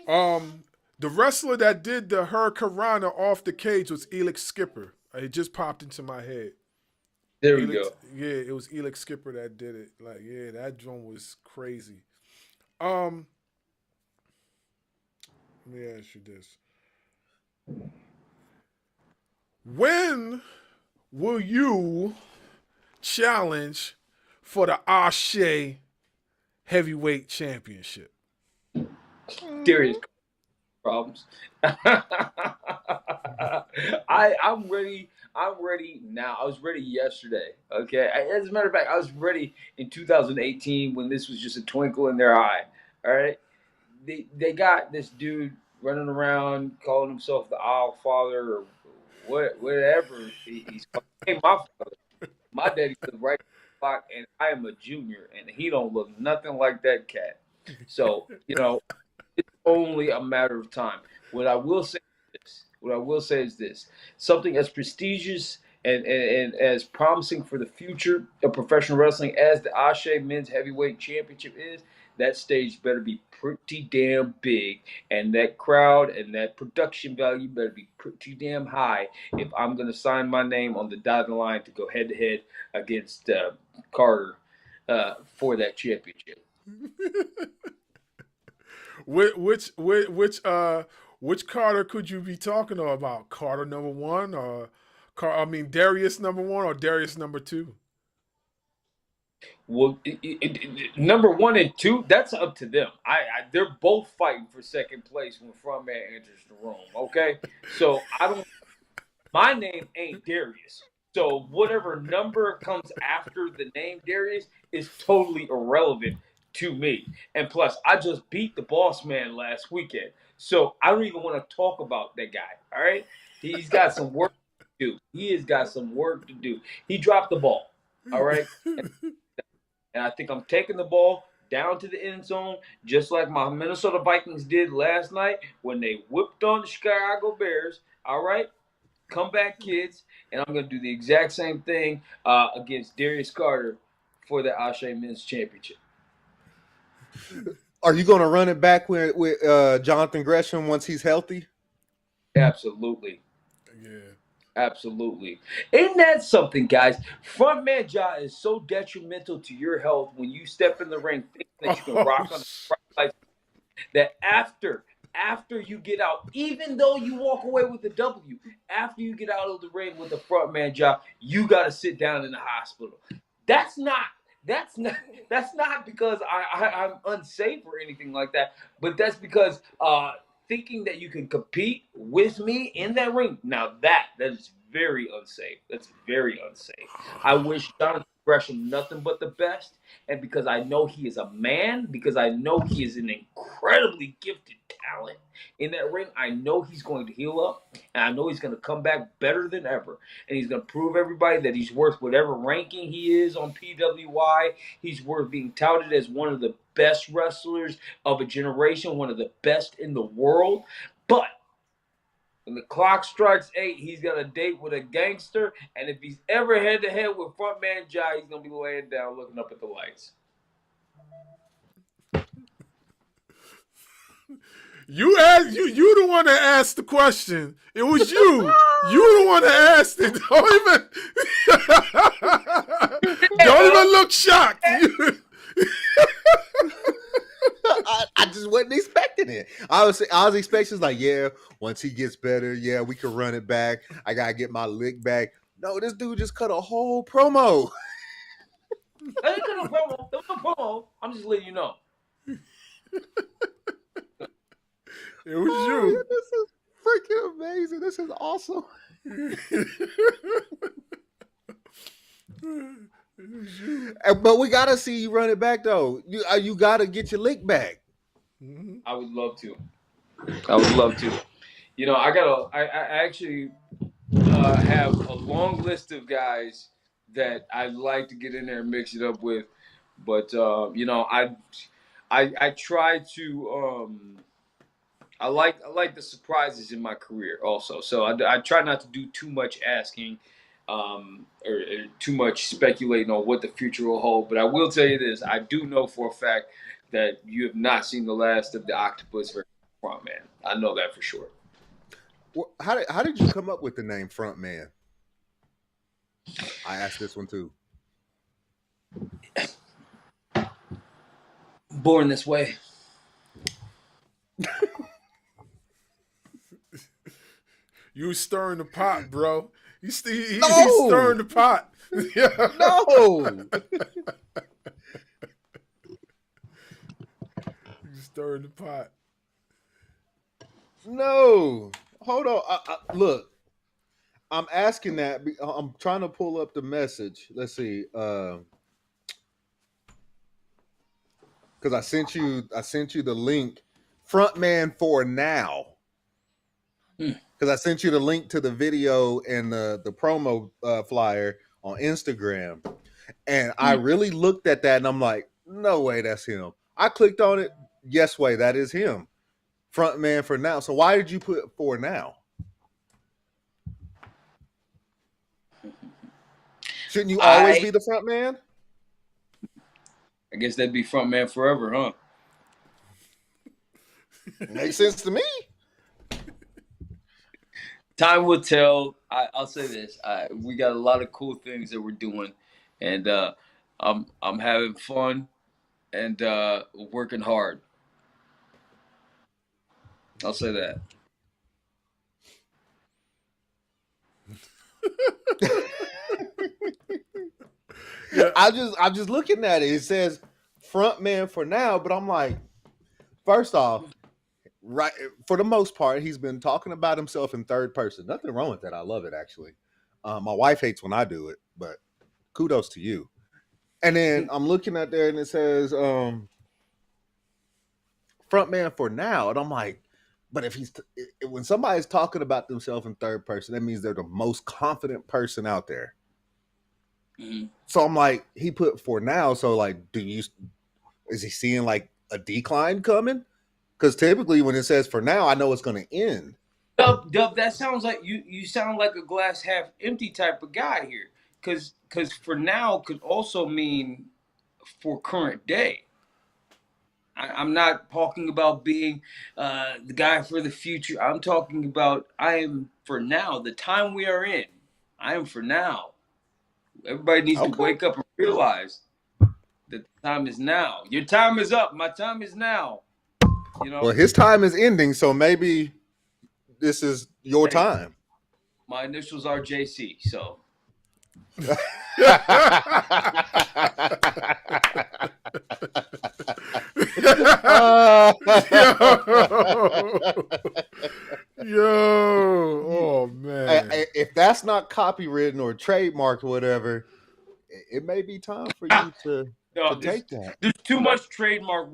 The wrestler that did the Hurricanrana off the cage was Elix Skipper. It just popped into my head. There we go. Yeah, it was Elix Skipper that did it. Like, yeah, that drum was crazy. Let me ask you this. When will you challenge for the ASE Heavyweight Championship? Darrius problems. I'm ready. I'm ready now. I was ready yesterday. Okay. As a matter of fact, I was ready in 2018 when this was just a twinkle in their eye. All right. They got this dude running around calling himself the Owl Father or whatever. He's my father. My daddy was right clock, and I am a junior, and he don't look nothing like that cat. So it's only a matter of time. What I will say is this: something as prestigious and as promising for the future of professional wrestling as the ASE Men's Heavyweight Championship is, that stage better be pretty damn big, and that crowd and that production value better be pretty damn high if I'm going to sign my name on the dotted line to go head-to-head against Carter for that championship. Which Carter could you be talking about? Carter number 1 or Darrius number 1 or Darrius number 2? Well, number 1 and 2, that's up to them. They're both fighting for second place when Frontman enters the room. Okay, so my name ain't Darrius. So whatever number comes after the name Darrius is totally irrelevant to me. And plus, I just beat the boss man last weekend. So I don't even want to talk about that guy. All right. He's got some work to do. He has got some work to do. He dropped the ball. All right. And I think I'm taking the ball down to the end zone, just like my Minnesota Vikings did last night when they whipped on the Chicago Bears. All right. Come back, kids. And I'm going to do the exact same thing against Darrius Carter for the ASE Men's Championship. Are you going to run it back with Jonathan Gresham once he's healthy? Absolutely. Yeah. Absolutely. Ain't that something, guys? Frontman Jah is so detrimental to your health when you step in the ring thinking that you can rock on the right that after you get out, even though you walk away with the W, after you get out of the ring with the Frontman Jah, you gotta sit down in the hospital. That's not that's not that's not because I'm unsafe or anything like that, but that's because thinking that you can compete with me in that ring, now that is very unsafe. That's very unsafe. I wish Jonathan Gresham nothing but the best. And because I know he is a man, because I know he is an incredibly gifted talent in that ring, I know he's going to heal up, and I know he's going to come back better than ever. And he's going to prove everybody that he's worth whatever ranking he is on PWI. He's worth being touted as one of the best wrestlers of a generation, one of the best in the world. But when the clock strikes 8, he's got a date with a gangster, and if he's ever head-to-head with Frontman Jah, he's going to be laying down looking up at the lights. You the one that asked the question. It was you. You the one that asked it. Don't even look shocked. I just wasn't expecting it. I was expecting like, yeah, once he gets better, yeah, we can run it back. I gotta get my lick back. No, this dude just cut a whole promo. I didn't cut a promo. There was no promo. I'm just letting you know. It was you. Man, this is freaking amazing. This is awesome. But we gotta see you run it back though. You gotta get your lick back. I would love to. I would love to. You know, I actually have a long list of guys that I'd like to get in there and mix it up with, but you know, I try to I like the surprises in my career also. So I try not to do too much asking or too much speculating on what the future will hold. But I will tell you this: I do know for a fact that you have not seen the last of the Octopus versus Frontman. I know that for sure. Well, how did you come up with the name Frontman? I asked this one too. Born this way. You stirring the pot, bro. He's stirring the pot. No. You stirring the pot. No. Hold on. Look, I'm asking that. I'm trying to pull up the message. Let's see. Because I sent you the link. Frontman for now. Because I sent you the link to the video and the promo flyer on Instagram. And I really looked at that and I'm like, no way, that's him. I clicked on it. Yes way, that is him. Frontman for now. So why did you put for now? Shouldn't you always be the front man? I guess that'd be Frontman forever, huh? Makes sense to me. Time will tell. I'll say this: we got a lot of cool things that we're doing, and I'm having fun and working hard. I'll say that. Yeah. I'm just looking at it. It says Frontman for now, but I'm like, first off, right, for the most part, he's been talking about himself in third person. Nothing wrong with that. I love it, actually. My wife hates when I do it, but kudos to you. And then I'm looking at there and it says Frontman for now. And I'm like, but if when somebody's talking about themselves in third person, that means they're the most confident person out there. Mm-hmm. So I'm like, he put for now. So like, is he seeing like a decline coming? Because typically when it says for now, I know it's going to end. Dub, that sounds like you sound like a glass half empty type of guy here. Because for now could also mean for current day. I'm not talking about being the guy for the future. I'm talking about I am for now. The time we are in, I am for now. Everybody needs to Okay. wake up and realize that the time is now. Your time is up. My time is now. You know. Well, his time is ending, so maybe this is your Hey, time. my initials are JC, so. Yo, oh man. If that's not copywritten or trademarked or whatever, it may be time for you to take that. There's too much trademark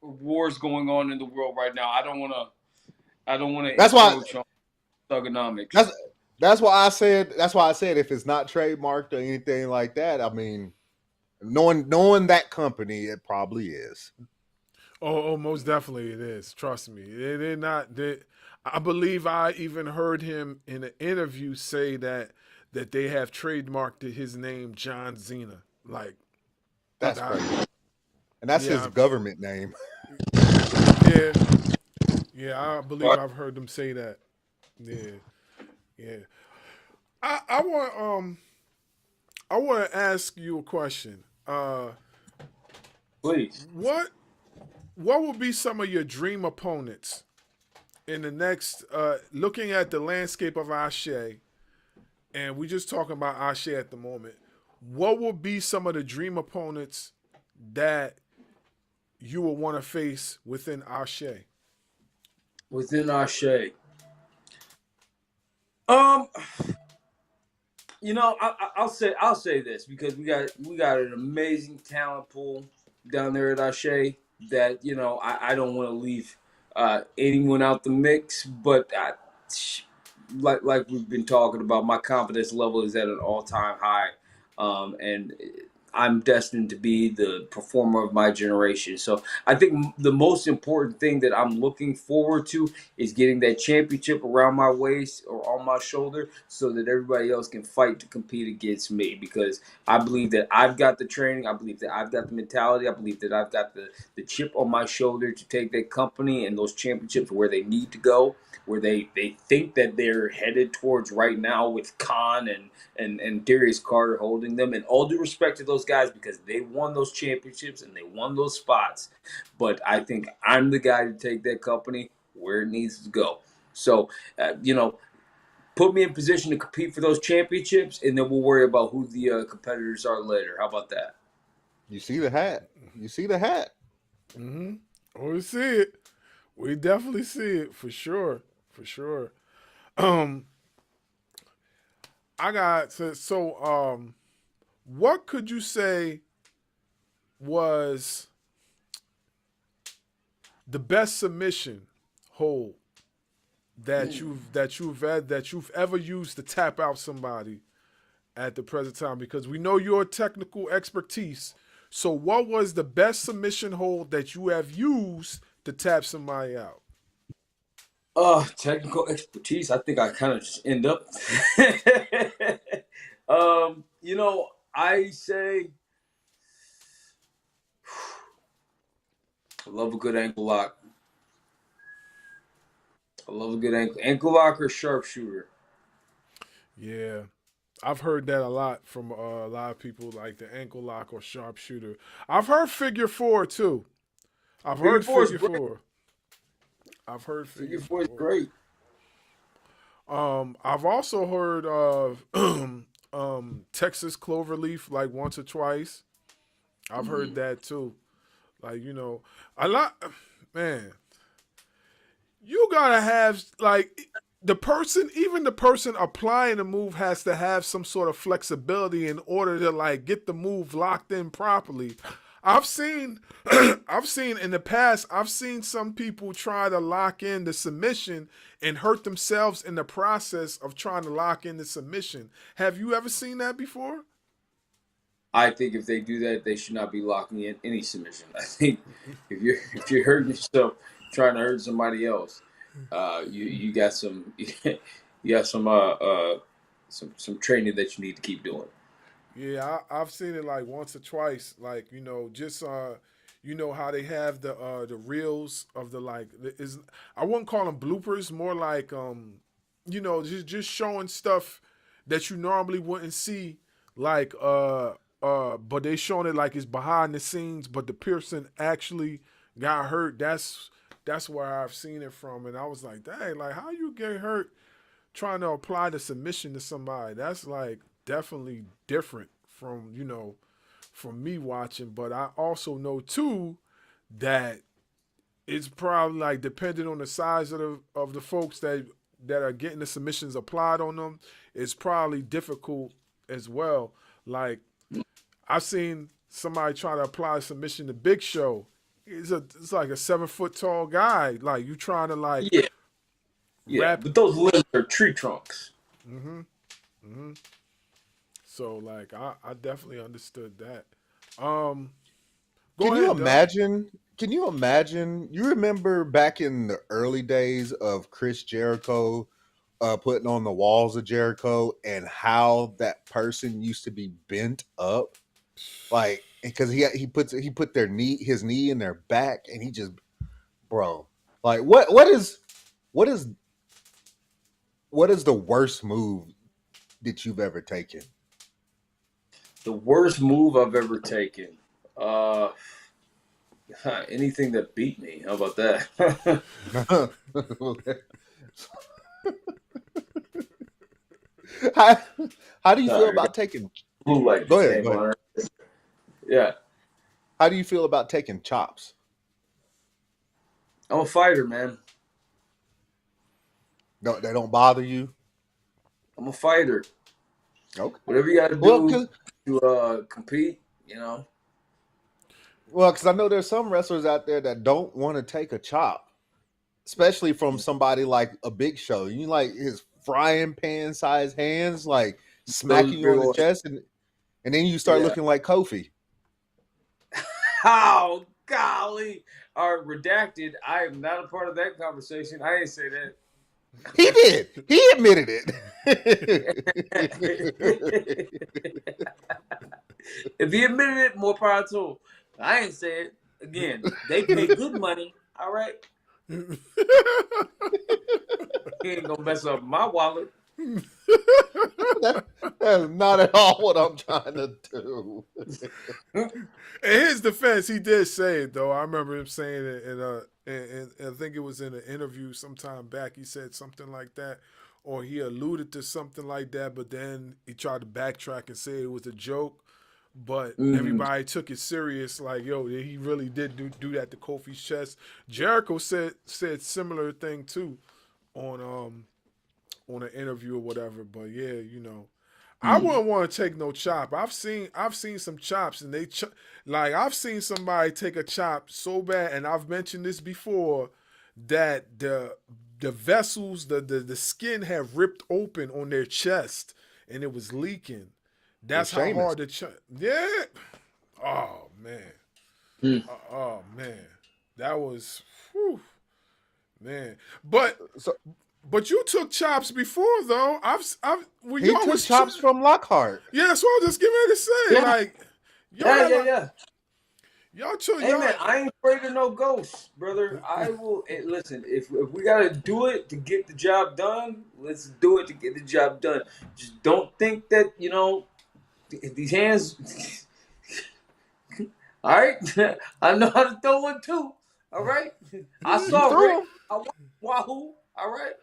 wars going on in the world right now. I don't want to. That's why on thugonomics. That's why I said if it's not trademarked or anything like that, I mean, knowing that company, it probably is. Oh, most definitely it is. Trust me. They're not. I believe I even heard him in an interview say that they have trademarked his name, John Cena. Like, that's crazy. And that's his government name. Yeah, I believe I've heard them say that. Yeah. I want to ask you a question. Please. What would be some of your dream opponents in the next? Looking at the landscape of ASE, and we just talking about ASE at the moment. What would be some of the dream opponents that you would want to face within ASE? Within ASE. You know, I'll say this because we got an amazing talent pool down there at ASE that, you know, I don't want to leave anyone out the mix, but like we've been talking about, my confidence level is at an all-time high, and I'm destined to be the performer of my generation. So I think the most important thing that I'm looking forward to is getting that championship around my waist or on my shoulder so that everybody else can fight to compete against me, because I believe that I've got the training. I believe that I've got the mentality. I believe that I've got the chip on my shoulder to take that company and those championships where they need to go, where they think that they're headed towards right now with Khan and Darrius Carter holding them. And all due respect to those guys, because they won those championships and they won those spots. But I think I'm the guy to take that company where it needs to go. So, you know, put me in position to compete for those championships, and then we'll worry about who the competitors are later. How about that? You see the hat. Mm-hmm. Oh, we see it. We definitely see it for sure. I got so what could you say was the best submission hold that you've ever used to tap out somebody at the present time? Because we know your technical expertise. So what was the best submission hold that you have used to tap somebody out? Technical expertise. I think I kind of just end up. You know, I say I love a good ankle lock. I love a good ankle lock or sharpshooter. Yeah. I've heard that a lot from a lot of people, like the ankle lock or sharpshooter. I've heard figure four too. I've heard figure four. Figure four is great. I've also heard of Texas cloverleaf like once or twice. I've heard that too. Like, you know, a lot, man. You gotta have like the person applying the move has to have some sort of flexibility in order to like get the move locked in properly. I've seen in the past, I've seen some people try to lock in the submission and hurt themselves in the process of trying to lock in the submission. Have you ever seen that before? I think if they do that, they should not be locking in any submission. I think if you're hurting yourself trying to hurt somebody else, you got some some training that you need to keep doing. Yeah, I've seen it like once or twice. Like, you know, just you know how they have the reels of the is I wouldn't call them bloopers, more like you know, just showing stuff that you normally wouldn't see, like but they showing it like it's behind the scenes, but the person actually got hurt. That's where I've seen it from, and I was like, dang, like how you get hurt trying to apply the submission to somebody? That's like definitely different from, you know, from me watching. But I also know too that it's probably like depending on the size of the folks that are getting the submissions applied on them, it's probably difficult as well. Like I've seen somebody try to apply a submission to Big Show. It's like a 7 foot tall guy. Like you trying to like wrap. But those limbs are tree trunks. So like I definitely understood that. Can you imagine? Can you imagine? You remember back in the early days of Chris Jericho putting on the walls of Jericho, and how that person used to be bent up, like because he put his knee in their back, and he just, bro, like what is the worst move that you've ever taken? The worst move I've ever taken. Anything that beat me. How about that? How do you feel about taking? Go ahead. Yeah. How do you feel about taking chops? I'm a fighter, man. No, they don't bother you. I'm a fighter. Okay. Whatever you got to do to compete, you know. Well, because I know there's some wrestlers out there that don't want to take a chop, especially from somebody like a Big Show. You like his frying pan size hands, like smacking you on the chest, and then you start looking like Kofi. Oh, golly. All right, redacted. I am not a part of that conversation. I didn't say that. He did. He admitted it. If he admitted it, more power to him. I ain't say it. Again, they pay good money. All right. He ain't gonna mess up my wallet. That is not at all what I'm trying to do. In his defense, he did say it though. I remember him saying it, and I think it was in an interview sometime back. He said something like that, or he alluded to something like that. But then he tried to backtrack and say it was a joke. But everybody took it serious, like, yo, he really did do that to Kofi's chest. Jericho said similar thing too on an interview or whatever. But yeah, you know, I wouldn't want to take no chop. I've seen some chops, and like I've seen somebody take a chop so bad, and I've mentioned this before, that the vessels, the skin had ripped open on their chest, and it was leaking. That's how hard the yeah. Oh man. Oh man. That was man. But you took chops before though. He took chops from Lockhart. Yeah, that's what I was just getting ready to say. Yeah. Like y'all took Hey man, I ain't afraid of no ghosts, brother. I will listen, if we gotta do it to get the job done, let's do it to get the job done. Just don't think that, you know, these hands. All right, I know how to throw one too. All right, I saw Rick. I watched Wahoo. All right,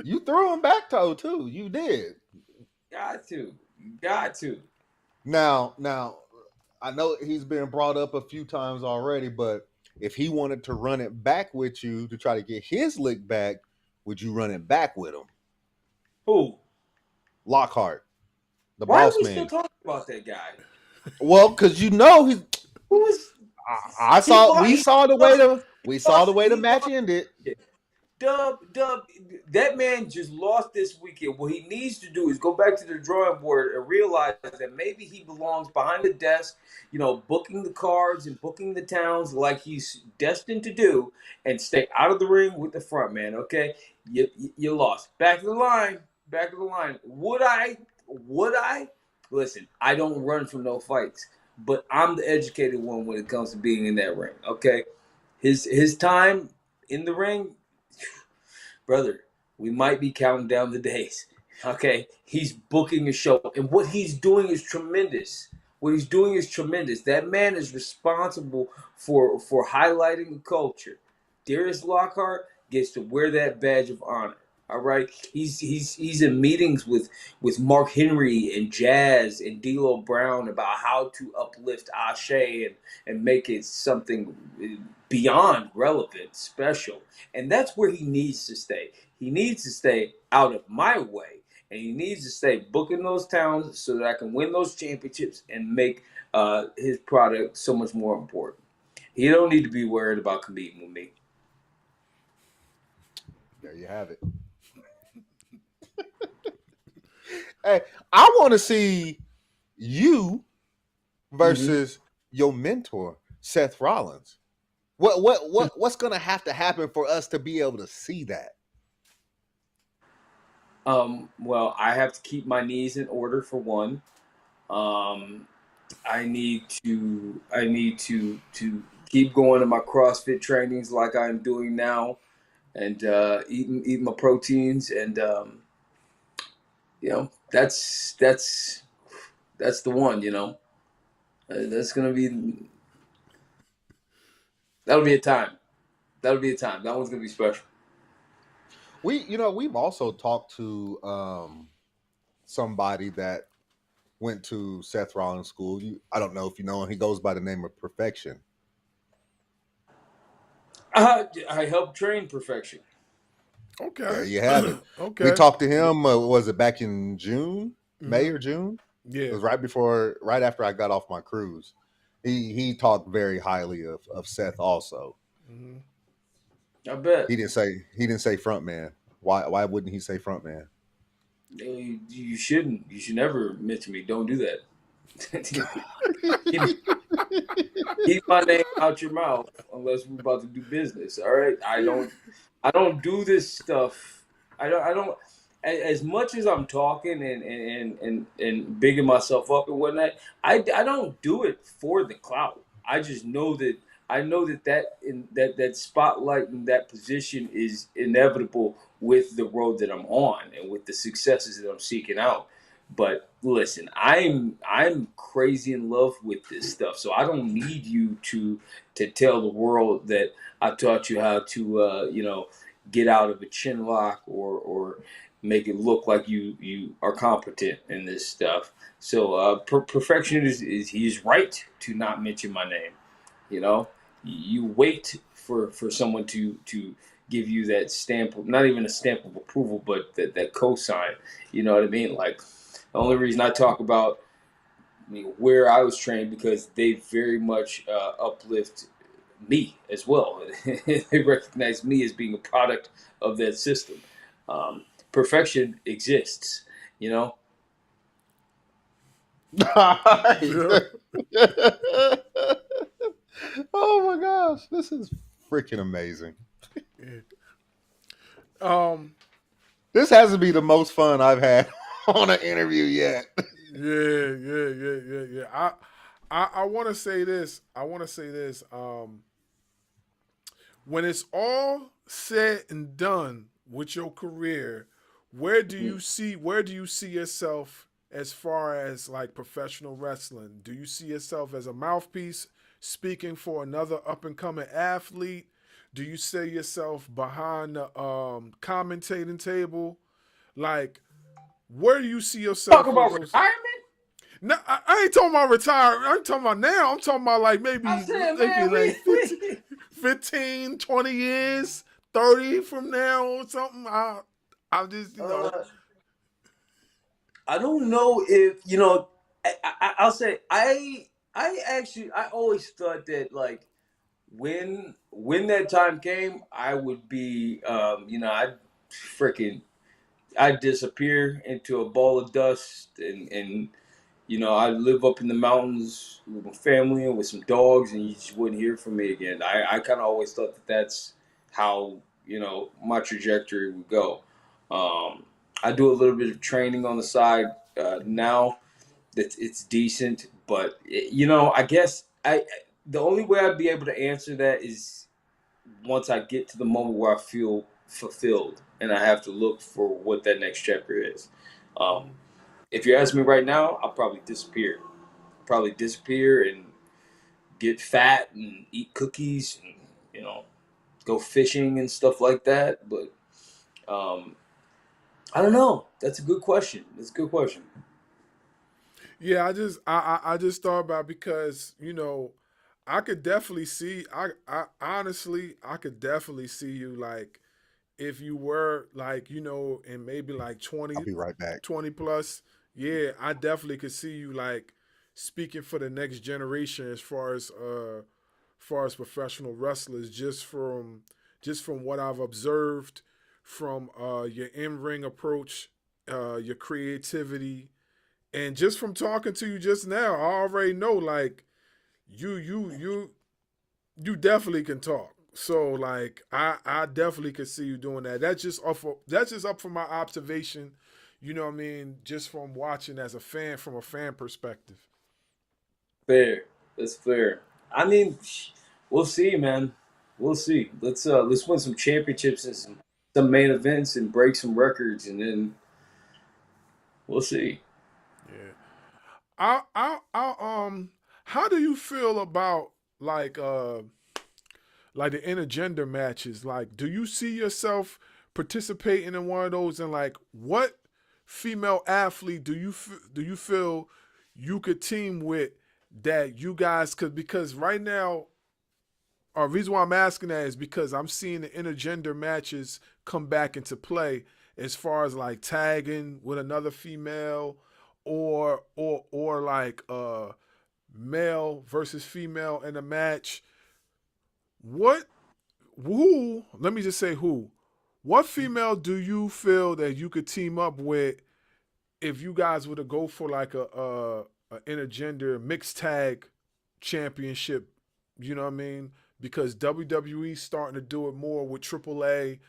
you threw him back toe too. You did. Got to. Now, I know he's been brought up a few times already, but if he wanted to run it back with you to try to get his lick back, would you run it back with him? Who? Lockhart, the Why boss are we man. still talking about that guy? Well, because you know he's. Who's? We saw the way the match ended. Dub, that man just lost this weekend. What he needs to do is go back to the drawing board and realize that maybe he belongs behind the desk, you know, booking the cards and booking the towns like he's destined to do, and stay out of the ring with the front man. Okay, you lost. Back of the line. Would I? Listen, I don't run from no fights, but I'm the educated one when it comes to being in that ring. Okay, his time in the ring, brother, we might be counting down the days. Okay, he's booking a show, and what he's doing is tremendous. What he's doing is tremendous. That man is responsible for highlighting the culture. Darrius Lockheart gets to wear that badge of honor. All right, he's in meetings with Mark Henry and Jazz and D'Lo Brown about how to uplift ASE and make it something beyond relevant, special, and that's where he needs to stay. He needs to stay out of my way, and he needs to stay booking those towns so that I can win those championships and make his product so much more important. He don't need to be worried about competing with me. There you have it. Hey, I want to see you versus your mentor, Seth Rollins. What's gonna have to happen for us to be able to see that? Well, I have to keep my knees in order for one. I need to keep going to my CrossFit trainings like I'm doing now, and eating my proteins, and that's the one. That's gonna be that'll be a time. That'll be a time. That one's gonna be special. We've also talked to somebody that went to Seth Rollins' school. I don't know if you know him. He goes by the name of Perfection. I helped train Perfection. Okay. There you have it. Okay. We talked to him. Was it back in June, May or June? Yeah. It was right after I got off my cruise. He talked very highly of Seth also. Mm-hmm. I bet He didn't say front man. Why wouldn't he say front man? You shouldn't. You should never mention me. Don't do that. Keep my name out your mouth unless we're about to do business. All right. I don't do this stuff. I don't. As much as I'm talking and bigging myself up and whatnot, I don't do it for the clout. I just know that that spotlight and that position is inevitable with the road that I'm on and with the successes that I'm seeking out. But listen, I'm crazy in love with this stuff, so I don't need you to tell the world that I taught you how to get out of a chin lock or make it look like you are competent in this stuff. So Perfection is he's right to not mention my name. You wait for someone to give you that stamp, not even a stamp of approval, but that cosign. You know what I mean? Like, the only reason I talk about where I was trained because they very much uplift me as well. They recognize me as being a product of that system. Perfection exists, Oh my gosh, this is freaking amazing. This has to be the most fun I've had on an interview yet. Yeah. I want to say this. When it's all said and done with your career, where do you see yourself as far as like professional wrestling? Do you see yourself as a mouthpiece speaking for another up and coming athlete? Do you see yourself behind the commentating table? Like, where do you see yourself? Talk about retirement? No, I ain't talking about retirement. I'm talking about now. I'm talking about like maybe 15, 20 years, 30 from now or something. I'll just, I don't know if, I'll say I always thought that like when that time came, I would be, I'd disappear into a ball of dust and I live up in the mountains with my family and with some dogs, and you just wouldn't hear from me again. I kind of always thought that that's how, my trajectory would go. I do a little bit of training on the side now. It's decent, But I guess the only way I'd be able to answer that is once I get to the moment where I feel fulfilled, and I have to look for what that next chapter is. If you ask me right now, I'll probably disappear. And get fat and eat cookies and go fishing and stuff like that. But I don't know. That's a good question. Yeah, I just thought about, because I could definitely see, I honestly I could definitely see you, like, if you were, like, in maybe like I'll be right back. 20 plus. Yeah, I definitely could see you, like, speaking for the next generation as far as professional wrestlers, just from what I've observed from your in-ring approach, your creativity, and just from talking to you just now, I already know, like, you definitely can talk. So, like, I definitely could see you doing that. That's just up from my observation. You know what I mean? Just from watching as a fan, from a fan perspective. Fair. That's fair. I mean, we'll see, man. We'll see. Let's win some championships and some main events and break some records, and then we'll see. Yeah. How do you feel about, like the intergender matches? Like, do you see yourself participating in one of those? And, like, what female athlete do you feel you could team with, that you guys could? Because right now, or reason why I'm asking that is because I'm seeing the intergender matches come back into play, as far as, like, tagging with another female, or like male versus female in a match. Let me just say who. What female do you feel that you could team up with if you guys were to go for, like, a intergender mixed tag championship? You know what I mean? Because WWE's starting to do it more with AAA.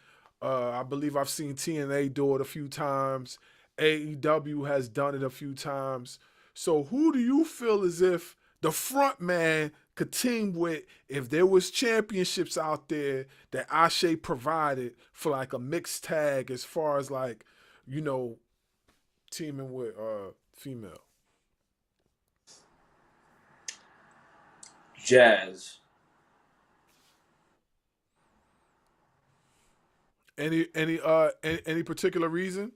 I believe I've seen TNA do it a few times. AEW has done it a few times. So who do you feel as if the front man could team with, if there was championships out there that ASE provided for, like, a mixed tag, as far as, like, teaming with female? Jazz. Any particular reason?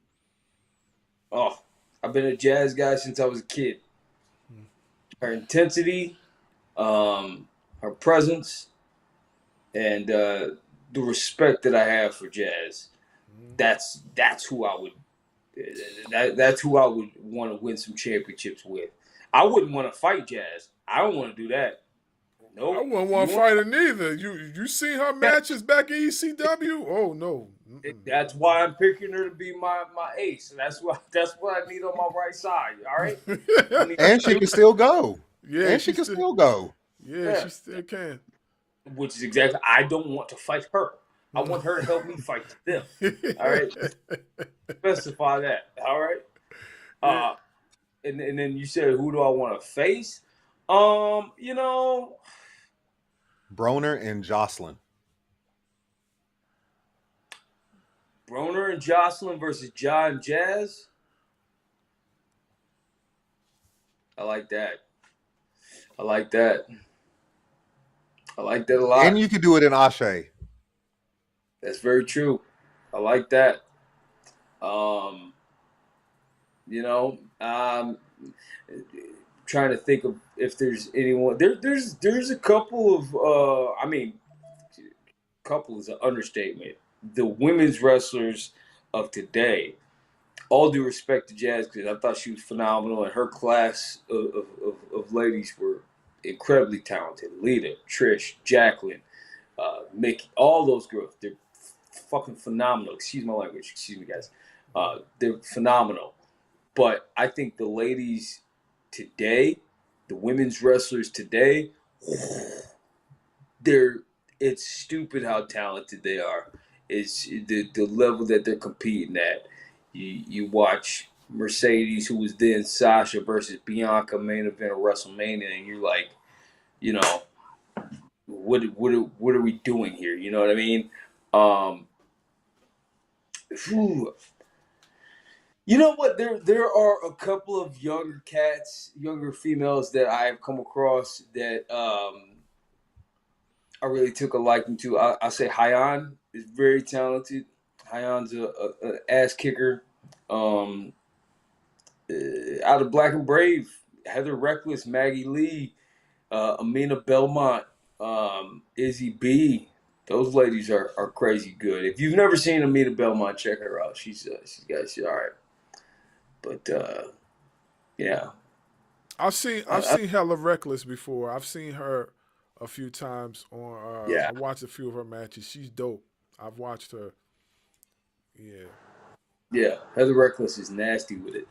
Oh, I've been a Jazz guy since I was a kid. Her intensity, her presence, and the respect that I have for Jazz. That's who I would. That's who I would want to win some championships with. I wouldn't want to fight Jazz. I don't want to do that. Nope. I wouldn't want to fight her neither. You seen her matches back in ECW? Oh no. That's why I'm picking her to be my ace. That's what I need on my right side. All right. And she can still go. Yeah, and she can still go. Yeah, she still can. Which is exactly. I don't want to fight her. I want her to help me fight them. All right. Specify that. All right. And then you said, who do I want to face? Broner and Jocelyn. Broner and Jocelyn versus Ja and Jazz. I like that. I like that a lot. And you could do it in Ashe. That's very true. I like that. Trying to think of if there's anyone. There's a couple of. Couple is an understatement. The women's wrestlers of today. All due respect to Jazz, because I thought she was phenomenal, and her class of ladies were incredibly talented. Lita, Trish, Jacqueline, Mickey, all those girls, they're fucking phenomenal. Excuse my language. Excuse me, guys. They're phenomenal. But I think the ladies today, the women's wrestlers today, it's stupid how talented they are. It's the level that they're competing at. You watch Mercedes, who was then Sasha versus Bianca main event of WrestleMania, and you're like, you know, what are we doing here? You know what I mean? Whew. You know what? There are a couple of younger females that I have come across that I really took a liking to. I say Hyan is very talented. Hyan's a ass kicker. Out of Black and Brave, Heather Reckless, Maggie Lee, Amina Belmont, Izzy B. Those ladies are crazy good. If you've never seen Amina Belmont, check her out. She's all right. But yeah, I've seen Hella Reckless before. I've seen her a few times on. Yeah. I watched a few of her matches. She's dope. I've watched her. Yeah. Yeah, Heather Reckless is nasty with it.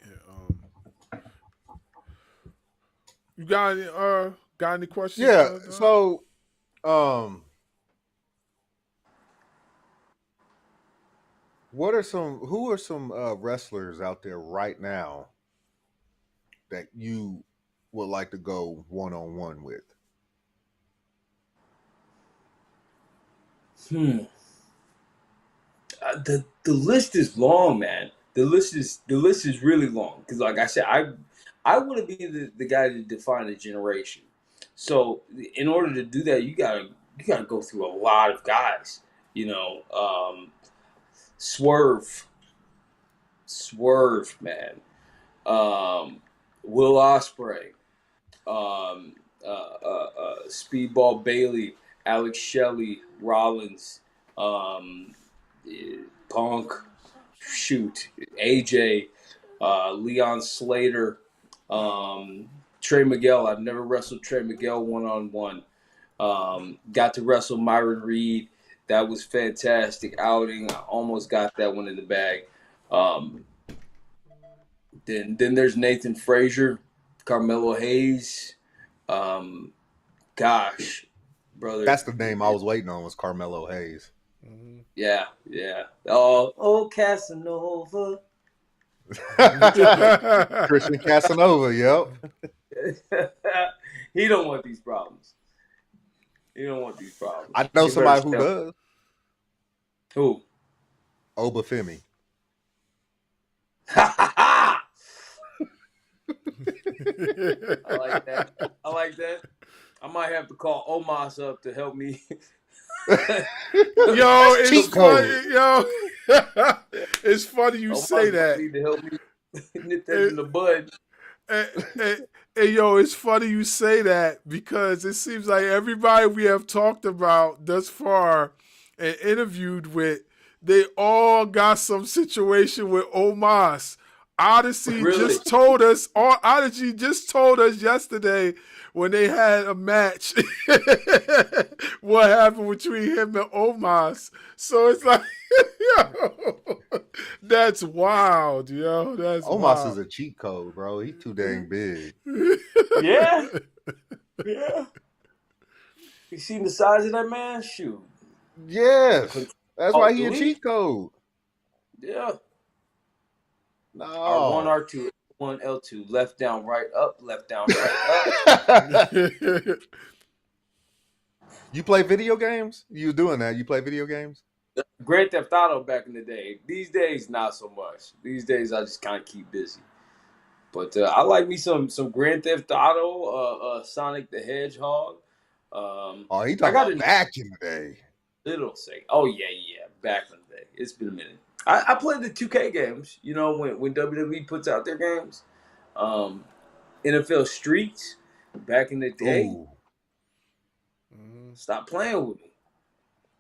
Yeah. You got any questions? Yeah. So, who are some wrestlers out there right now that you would like to go one-on-one with? The list is long, man. The list is really long because, like I said, I want to be the guy to define a generation. So, in order to do that, you gotta go through a lot of guys. You know, Swerve, man. Will Ospreay, Speedball Bailey, Alex Shelley, Rollins, Punk, AJ, Leon Slater, Trey Miguel. I've never wrestled Trey Miguel one-on-one. Got to wrestle Myron Reed. That was fantastic outing. I almost got that one in the bag. Then there's Nathan Frazier, Carmelo Hayes. Gosh, brother. That's the name I was waiting on, was Carmelo Hayes. Mm-hmm. Yeah. Oh, Casanova. Christian Casanova, yep. He don't want these problems. I know somebody who does. Who? Obafemi. I like that. I might have to call Omos up to help me. Yo, it's funny. Yo, it's funny you say that. Need to help me nip that in the bud. Hey, yo, it's funny you say that because it seems like everybody we have talked about thus far and interviewed with, they all got some situation with Omos. Odyssey just told us yesterday when they had a match what happened between him and Omos. So it's like, yo, that's wild, yo. That's Omos wild. is a cheat code, bro. He's too dang big. Yeah. You seen the size of that man? Shoot. Yes. That's why he a cheat code. Yeah. No. R1, R2, L1, L2, left down, right up, left down, right up. You play video games? You doing that? You play video games? Grand Theft Auto back in the day. These days, not so much. These days, I just kind of keep busy. But I like me some Grand Theft Auto, Sonic the Hedgehog. He talking about back in the day. Little say, oh yeah, back in the day. It's been a minute. I played the 2K games, you know, when WWE puts out their games. NFL Streets, back in the day. Stop playing with me.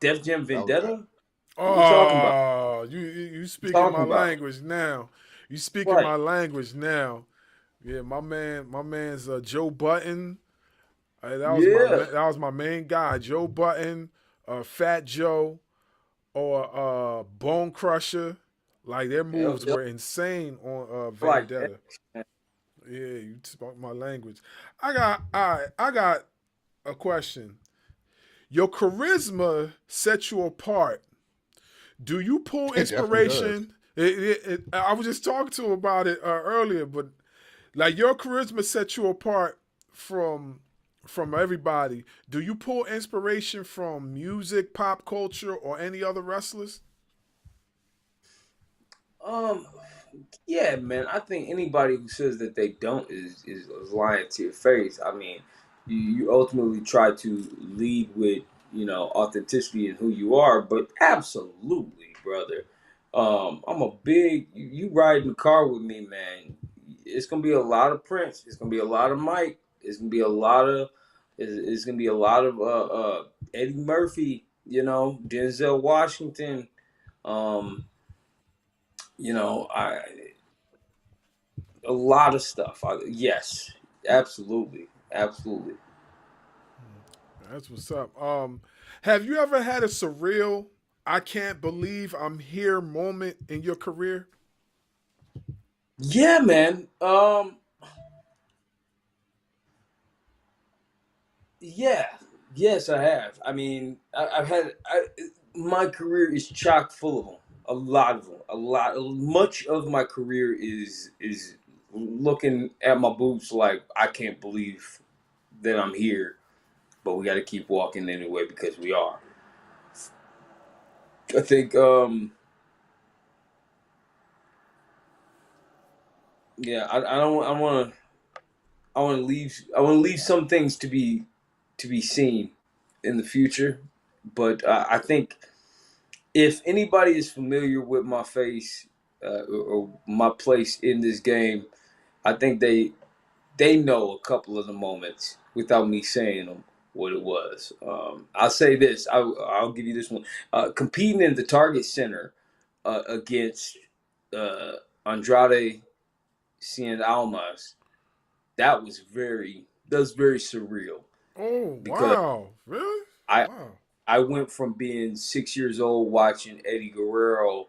Def Jam Vendetta. Okay. What you talking about? You speaking my language now. You speaking my language now. Yeah, my man's Joe Button. That was my main guy, Joe Button, Fat Joe, or Bone Crusher. Like their moves were insane on Vendetta. Yeah, you spoke my language. I got a question. Your charisma sets you apart. Do you pull inspiration? I was just talking to him about it earlier, but like your charisma sets you apart from everybody. Do you pull inspiration from music, pop culture, or any other wrestlers? Um, yeah, man. I think anybody who says that they don't is lying to your face. I mean, you ultimately try to lead with authenticity and who you are, but absolutely, brother. I'm a big you ride in the car with me, man. It's gonna be a lot of Prince. It's gonna be a lot of Mike. It's gonna be a lot of it's gonna be a lot of Eddie Murphy. Denzel Washington. Um, I a lot of stuff. Yes, absolutely, absolutely. That's what's up. Have you ever had a surreal, I can't believe I'm here moment in your career? Yeah, man. Yeah, yes, I have. I mean, I've had. My career is chock full of them. A lot of them. A lot. Much of my career is looking at my boots like I can't believe that I'm here, but we got to keep walking anyway because we are. I think. Yeah, I don't. I want to leave. I want to leave some things to be seen in the future, but I think if anybody is familiar with my face or my place in this game, I think they know a couple of the moments without me saying them what it was. I'll say this. I'll give you this one. Competing in the Target Center against uh, Andrade Cien Almas, that was very surreal Oh because wow, really? I Wow. I went from being 6 years old watching Eddie Guerrero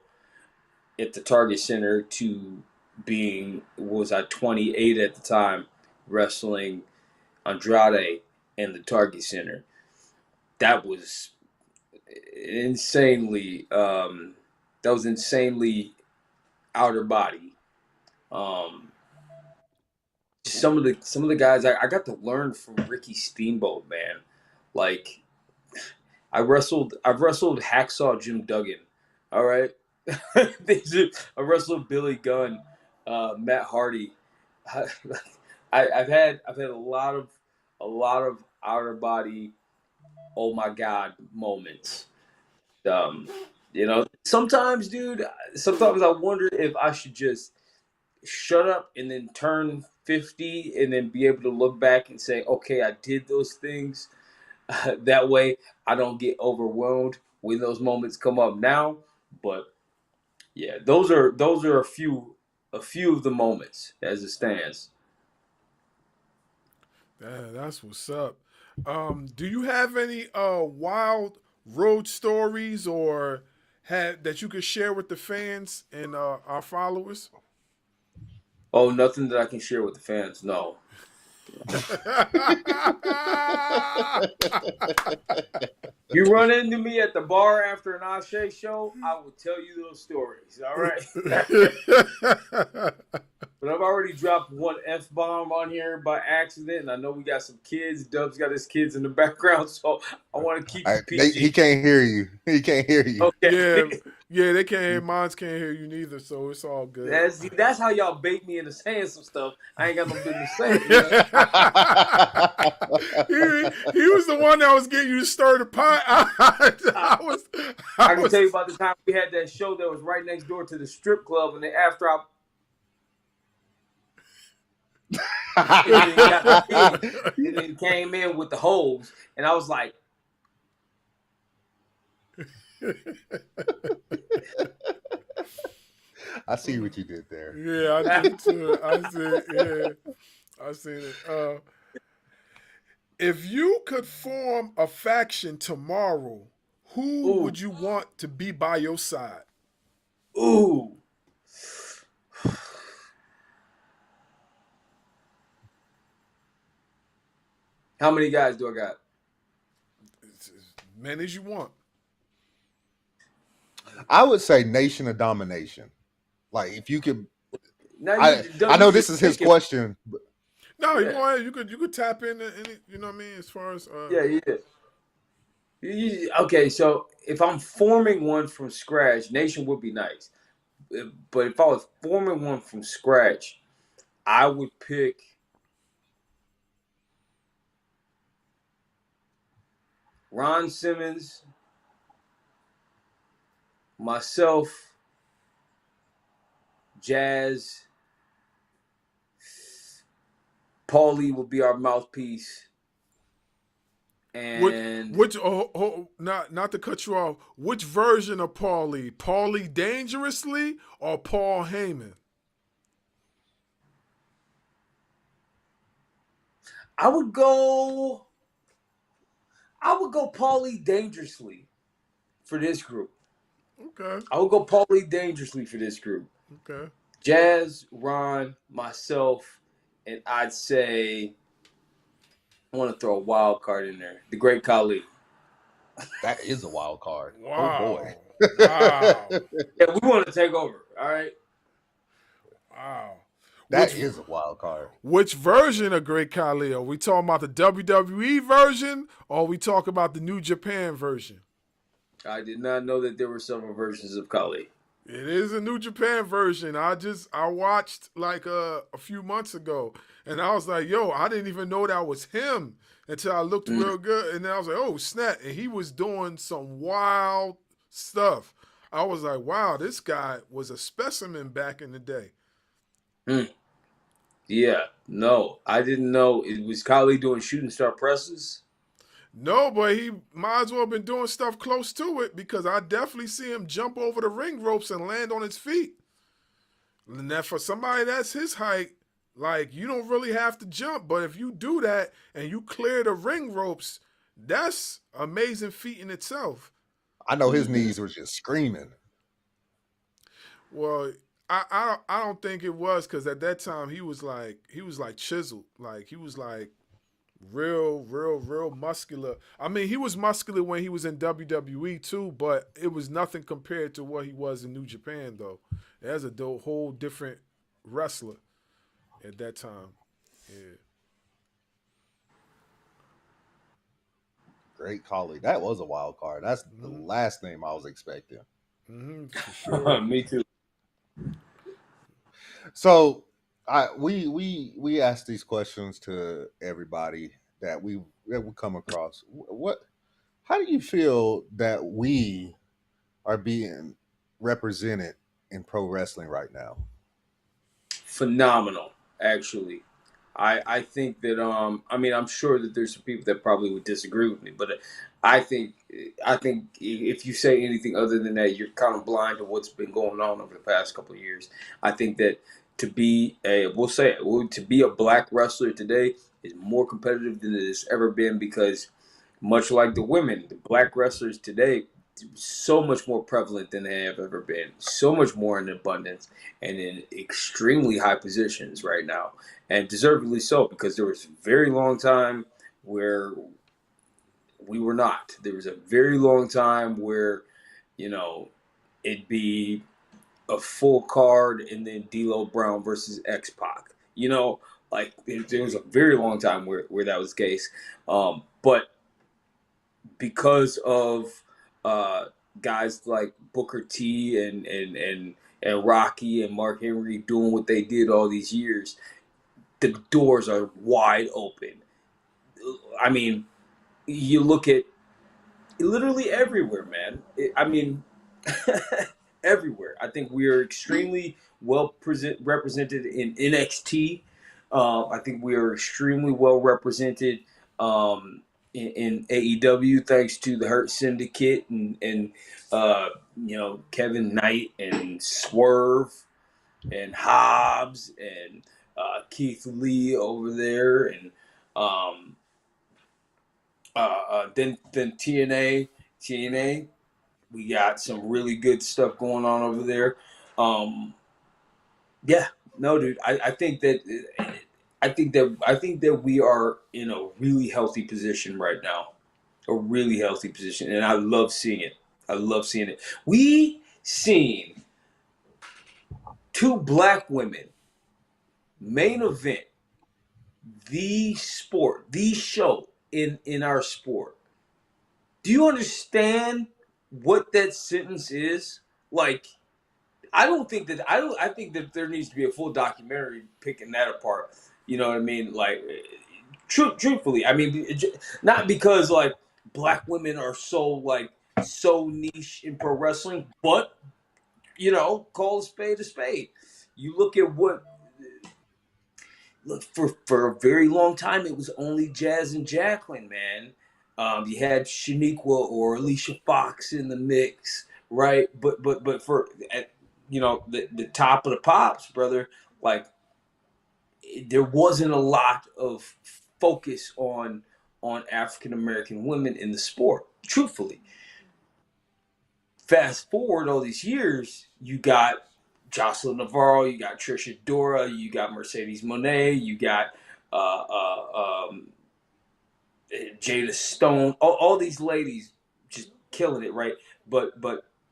at the Target Center to being, was I 28 at the time, wrestling Andrade in the Target Center. That was insanely that was insanely outer body. Um, some of the guys I got to learn from Ricky Steamboat, man. Like I've wrestled Hacksaw Jim Duggan. All right. I wrestled Billy Gunn, Matt Hardy. I've had a lot of outer body, oh my god moments. Um, sometimes, dude, sometimes I wonder if I should just shut up and then turn 50 and then be able to look back and say, okay, I did those things. That way I don't get overwhelmed when those moments come up now. But yeah, those are a few of the moments as it stands. Yeah, that's what's up. Do you have any wild road stories or had that you could share with the fans and our followers? Oh, nothing that I can share with the fans. No. You run into me at the bar after an Ashe show, I will tell you those stories. All right. But I've already dropped one F bomb on here by accident, and I know we got some kids. Dub's got his kids in the background, so I want to keep it He PG. can't hear you. He can't hear you. yeah, Okay. yeah, they can't hear. Mines can't hear you neither, so it's all good. That's how y'all bait me into saying some stuff I ain't got no business saying. he, he was the one that was getting you to stir the pot. I can tell you about the time we had that show that was right next door to the strip club, and then after and then came in with the holes, and I was like, I see what you did there. Yeah, I did too. I see. Yeah, I seen it. If you could form a faction tomorrow, who ooh, would you want to be by your side? ooh. How many guys do I got? It's as many as you want. I would say Nation of Domination. Like, if you could, Now I know this is his question. But No, you go ahead. You could tap in, you know what I mean, as far as Yeah. Okay, so if I'm forming one from scratch, Nation would be nice. But if I was forming one from scratch, I would pick Ron Simmons, myself, Jazz, Paulie would be our mouthpiece, and which not to cut you off. Which version of Paulie? Paulie Dangerously or Paul Heyman? I would go Paulie Dangerously for this group. Okay. I would go Paulie Dangerously for this group. Okay. Jazz, Ron, myself, and I'd say I want to throw a wild card in there. The Great Khali. that is a wild card. Wow. Oh boy. Wow. Yeah, we want to take over. All right. Wow. That is a wild card. Which version of Great Khali? Are we talking about the WWE version or are we talking about the New Japan version? I did not know that there were several versions of Khali. It is a New Japan version. I watched like a few months ago, and I was like, "Yo, I didn't even know that was him until I looked real good." And then I was like, "Oh snap!" And he was doing some wild stuff. I was like, "Wow, this guy was a specimen back in the day." Yeah, no, I didn't know it was Khali doing shooting star presses. No, but he might as well have been doing stuff close to it because I definitely see him jump over the ring ropes and land on his feet. And that for somebody that's his height, like you don't really have to jump, but if you do that and you clear the ring ropes, that's amazing feat in itself. I know his knees were just screaming. Well, I don't think it was because at that time he was like chiseled, like he was like real muscular. I mean, he was muscular when he was in WWE too, but it was nothing compared to what he was in New Japan though. There's a whole different wrestler at that time. Yeah. Great Khali. That was a wild card. That's the last name I was expecting. For sure. Me too. So we ask these questions to everybody that we come across. How do you feel that we are being represented in pro wrestling right now? Phenomenal, actually. I think that I mean I'm sure that there's some people that probably would disagree with me, but I think if you say anything other than that, you're kind of blind to what's been going on over the past couple of years. I think that to be a black wrestler today is more competitive than it has ever been because much like the women, the black wrestlers today so much more prevalent than they have ever been, so much more in abundance and in extremely high positions right now, and deservedly so because there was a very long time where we were not. There was a very long time where, it'd be a full card and then D'Lo Brown versus X-Pac. Like there was a very long time where that was the case. But because of guys like Booker T and Rocky and Mark Henry doing what they did all these years, the doors are wide open. I mean, you look at literally everywhere, man. Everywhere. I think we are extremely well represented in NXT. I think we are extremely well represented in AEW, thanks to the Hurt Syndicate and Kevin Knight and Swerve and Hobbs and Keith Lee over there, and then TNA. We got some really good stuff going on over there. Yeah, no, dude. I think that we are in a really healthy position right now, a really healthy position, and I love seeing it. We seen 2 black women, main event, the sport, the show in our sport. Do you understand what that sentence is? Like, I think that there needs to be a full documentary picking that apart. You know what I mean? Like, truthfully, I mean, not because like black women are so niche in pro wrestling, but call a spade a spade. You look at what look for a very long time, it was only Jazz and Jacqueline, man. You had Shaniqua or Alicia Fox in the mix, right? But for the top of the pops, brother, like there wasn't a lot of focus on African American women in the sport. Truthfully, fast forward all these years, you got Jocelyn Navarro, you got Trisha Dora, you got Mercedes Moné, you got uh, uh, um, Jada Stone, all these ladies just killing it, right? But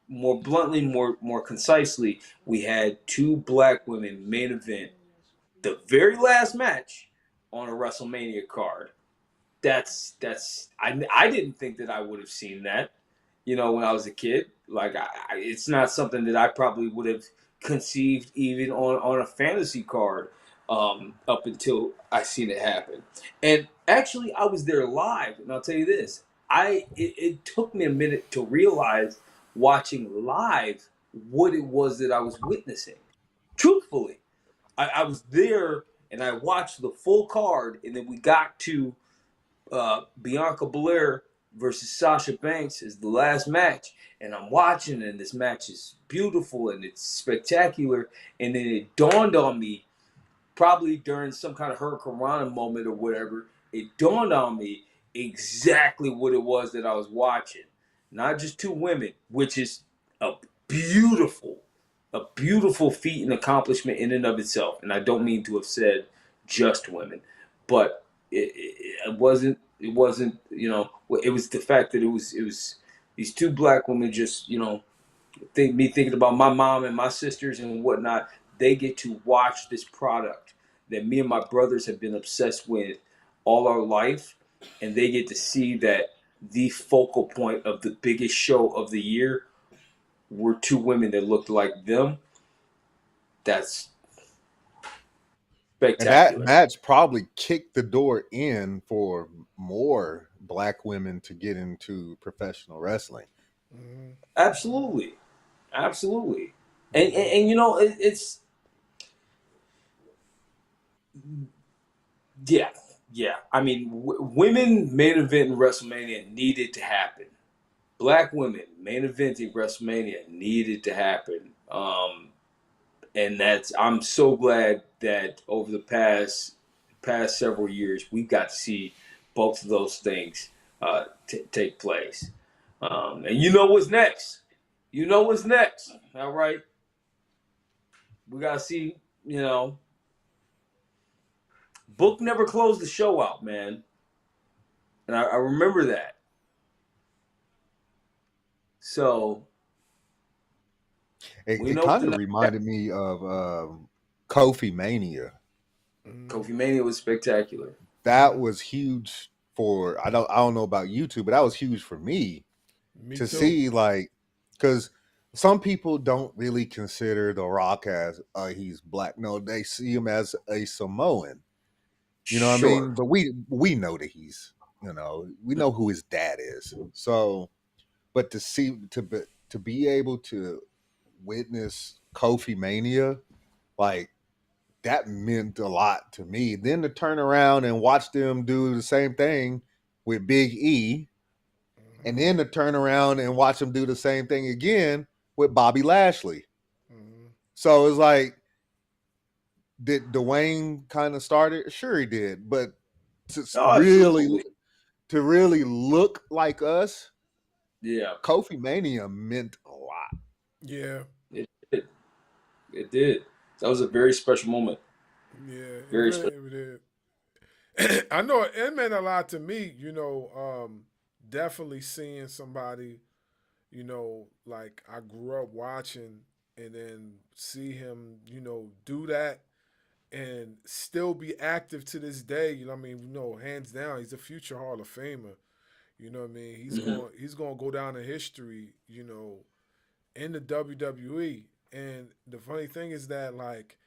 more bluntly, more concisely, we had 2 black women main event the very last match on a WrestleMania card. I didn't think that I would have seen that, when I was a kid. Like it's not something that I probably would have conceived even on a fantasy card up until I seen it happen. And actually, I was there live, and I'll tell you this: it took me a minute to realize watching live what it was that I was witnessing. Truthfully, I was there and I watched the full card, and then we got to Bianca Belair versus Sasha Banks is the last match, and I'm watching, and this match is beautiful and it's spectacular. And then it dawned on me, probably during some kind of Hurricane Rana moment or whatever, it dawned on me exactly what it was that I was watching. Not just 2 women, which is a beautiful, a beautiful feat and accomplishment in and of itself. And I don't mean to have said just women, but it wasn't. It wasn't. It was the fact that it was these 2 black women. Just thinking about my mom and my sisters and whatnot. They get to watch this product that me and my brothers have been obsessed with all our life, and they get to see that the focal point of the biggest show of the year were 2 women that looked like them. That's And that spectacular. match probably kicked the door in for more black women to get into professional wrestling. Mm-hmm. Absolutely, absolutely, and it's yeah, yeah. I mean, women main event in WrestleMania needed to happen. Black women main eventing WrestleMania needed to happen. And I'm so glad that over the past several years we've got to see both of those things take place. And you know what's next? You know what's next? All right, we got to see. Book never closed the show out, man, and I remember that. So we It know what kind the of next. reminded me of Kofi Mania. Kofi Mania was spectacular. That was huge for I don't know about you two, but that was huge for me Me to too. see, like, because some people don't really consider The Rock as he's black. No, they see him as a Samoan. You know what I Sure. mean? But we know that he's, we know who his dad is. So, but to be able to witness Kofi Mania, like that meant a lot to me. Then to turn around and watch them do the same thing with Big E, and Mm-hmm. then to turn around and watch them do the same thing again with Bobby Lashley. Mm-hmm. So it's like, did Dwayne kind of start it? Sure, he did, but to Oh, really absolutely. to really look like us, Yeah, Kofi Mania meant a lot. Yeah, it did. It did. That was a very special moment. yeah, it Very really special. it did. I know it meant a lot to me. Definitely seeing somebody. Like I grew up watching. and then see him, do that and still be active to this day. You know what I mean? Hands down, he's a future Hall of Famer. You know what I mean? He's going to go down in history, in the WWE. And the funny thing is that like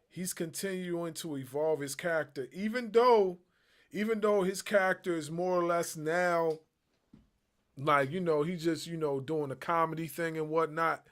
he's continuing to evolve his character, even though his character is more or less now like, he's just, doing a comedy thing and whatnot.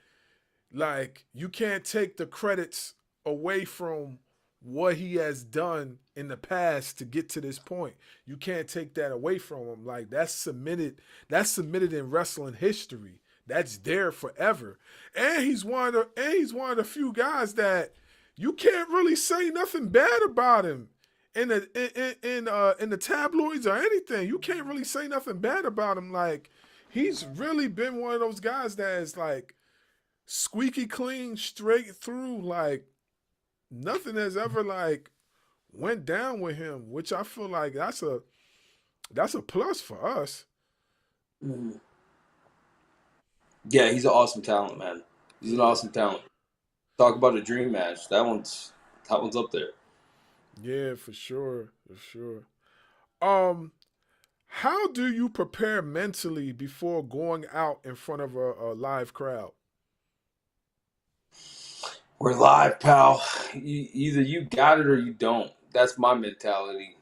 Like, you can't take the credits away from what he has done in the past to get to this point. You can't take that away from him. Like, that's submitted in wrestling history. That's there forever. And he's one of the few guys that you can't really say nothing bad about him in the tabloids or anything. You can't really say nothing bad about him. Like, he's really been one of those guys that is like squeaky clean, straight through. Like, nothing has ever like went down with him, which I feel like that's a plus for us. Mm-hmm. Yeah, he's an awesome talent, man. He's an awesome talent. Talk about a dream match. That one's up there. Yeah, for sure. How do you prepare mentally before going out in front of a live crowd? We're live, pal. Either you got it or you don't. That's my mentality.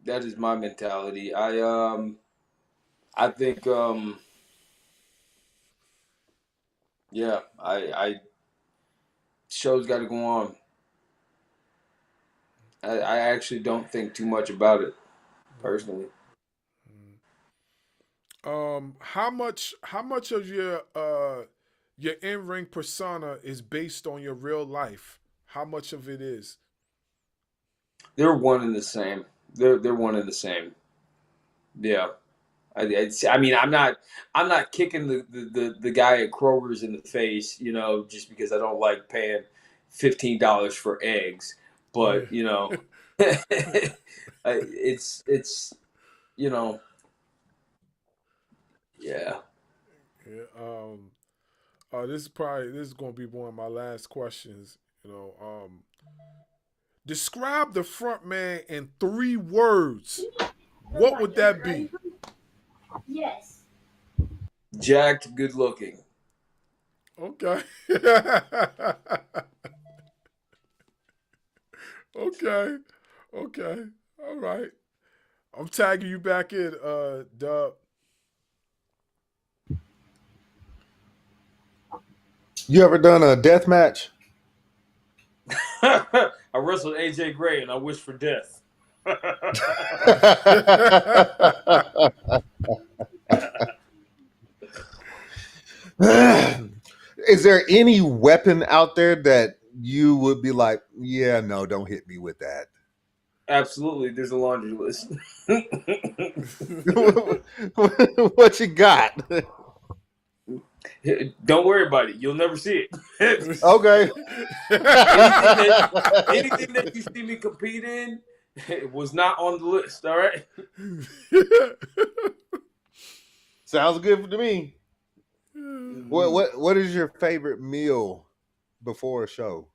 That is my mentality. I think yeah, I show's got to go on. I actually don't think too much about it, personally. How much of your in-ring persona is based on your real life? How much of it is? They're one and the same. They're one and the same. Yeah. I mean, I'm not kicking the guy at Kroger's in the face, just because I don't like paying $15 for eggs. But it's yeah. This is going to be one of my last questions. Describe the front man in 3 words. What would that be? Yes. Jacked, good looking. Okay. Okay. All right. I'm tagging you back in, Dub. You ever done a death match? I wrestled AJ Gray and I wish for death. Is there any weapon out there that you would be like, yeah, no, don't hit me with that? Absolutely. There's a laundry list. What you got? Don't worry about it. You'll never see it. Okay. Anything that you see me compete in, it was not on the list. All right. Sounds good to me. What is your favorite meal before a show?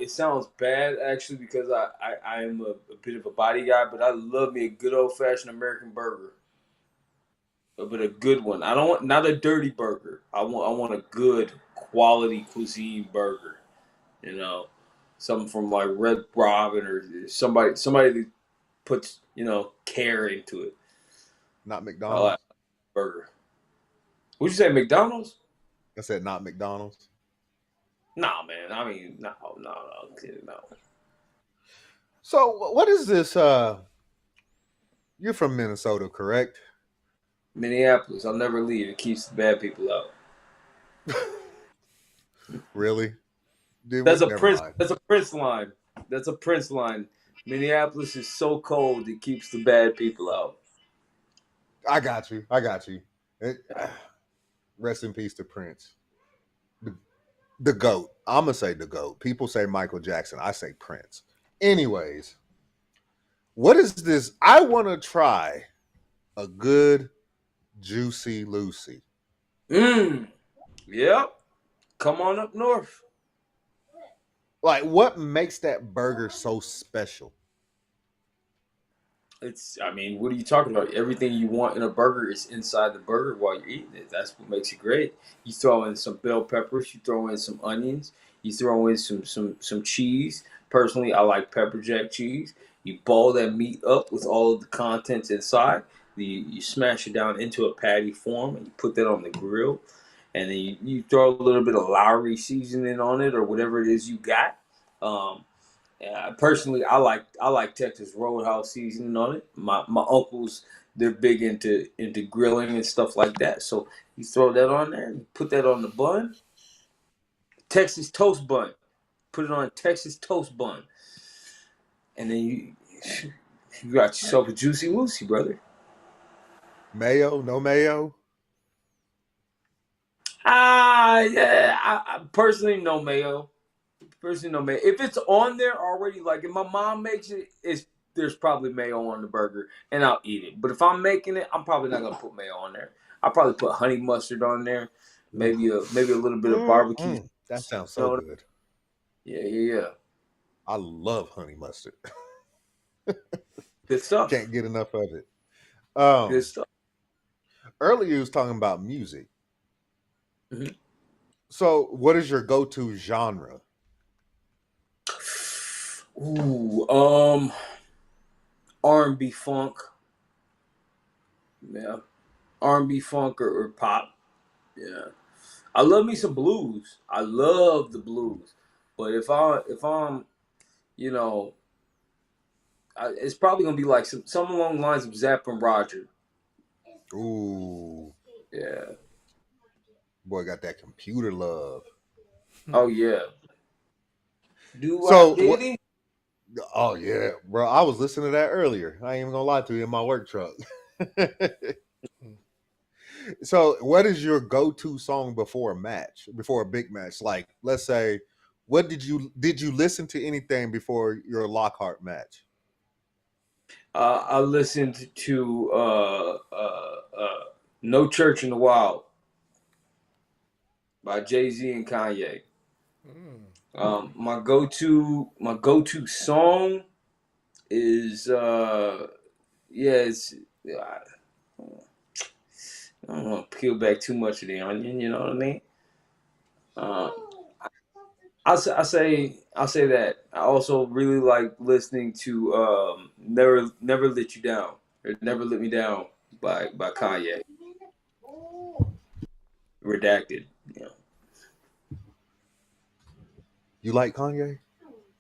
It sounds bad actually because I am a bit of a body guy, but I love me a good old fashioned American burger. But a good one. I don't want not a dirty burger. I want a good quality cuisine burger. Something from like Red Robin or somebody that puts care into it. Not McDonald's. Burger. What'd you say, McDonald's? I said not McDonald's. Nah, man. I mean, no. So what is this? You're from Minnesota, correct? Minneapolis. I'll never leave. It keeps the bad people out. Really? Dude, That's a Prince. Mind. That's a Prince line. That's a Prince line. Minneapolis is so cold it keeps the bad people out. I got you. Rest in peace to Prince. The GOAT. I'm going to say the GOAT. People say Michael Jackson. I say Prince. Anyways, what is this? I want to try a good Juicy Lucy. Yep. Come on up north. Like, what makes that burger so special? I mean, what are you talking about? Everything you want in a burger is inside the burger while you're eating it. That's what makes it great. You throw in some bell peppers, you throw in some onions, you throw in some cheese. Personally, I like pepper jack cheese. You ball that meat up with all of the contents inside. You smash it down into a patty form, and you put that on the grill. And then you throw a little bit of Lowry seasoning on it or whatever it is you got. Personally, I like Texas Roadhouse seasoning on it. My uncles, they're big into grilling and stuff like that. So you throw that on there, and put that on the bun. Texas toast bun. Put it on a Texas toast bun. And then you got yourself a Juicy Lucy, brother. Mayo? No mayo? Yeah. I personally, no mayo. If it's on there already, like if my mom makes it, there's probably mayo on the burger, and I'll eat it. But if I'm making it, I'm probably not gonna put mayo on there. I'll probably put honey mustard on there, maybe a little bit of barbecue. That sounds so good. Yeah. I love honey mustard. Good stuff. Can't get enough of it. Good stuff. Earlier you was talking about music. Mm-hmm. So what is your go-to genre? Ooh, R&B funk. Yeah. R&B funk or pop. Yeah. I love me some blues. I love the blues. But if I'm, it's probably gonna be like some along the lines of Zapp and Roger. Ooh. Yeah. Boy got that computer love. Oh yeah. Oh yeah, bro. I was listening to that earlier. I ain't even gonna lie to you, in my work truck. So what is your go-to song before a big match? Like, let's say, did you listen to anything before your Lockhart match? I listened to No Church in the Wild by Jay-Z and Kanye. My go-to song is I don't want to peel back too much of the onion, you know what I mean? I'll say that. I also really like listening to Never Let You Down or Never Let Me Down by Kanye. Redacted. Yeah. You like Kanye?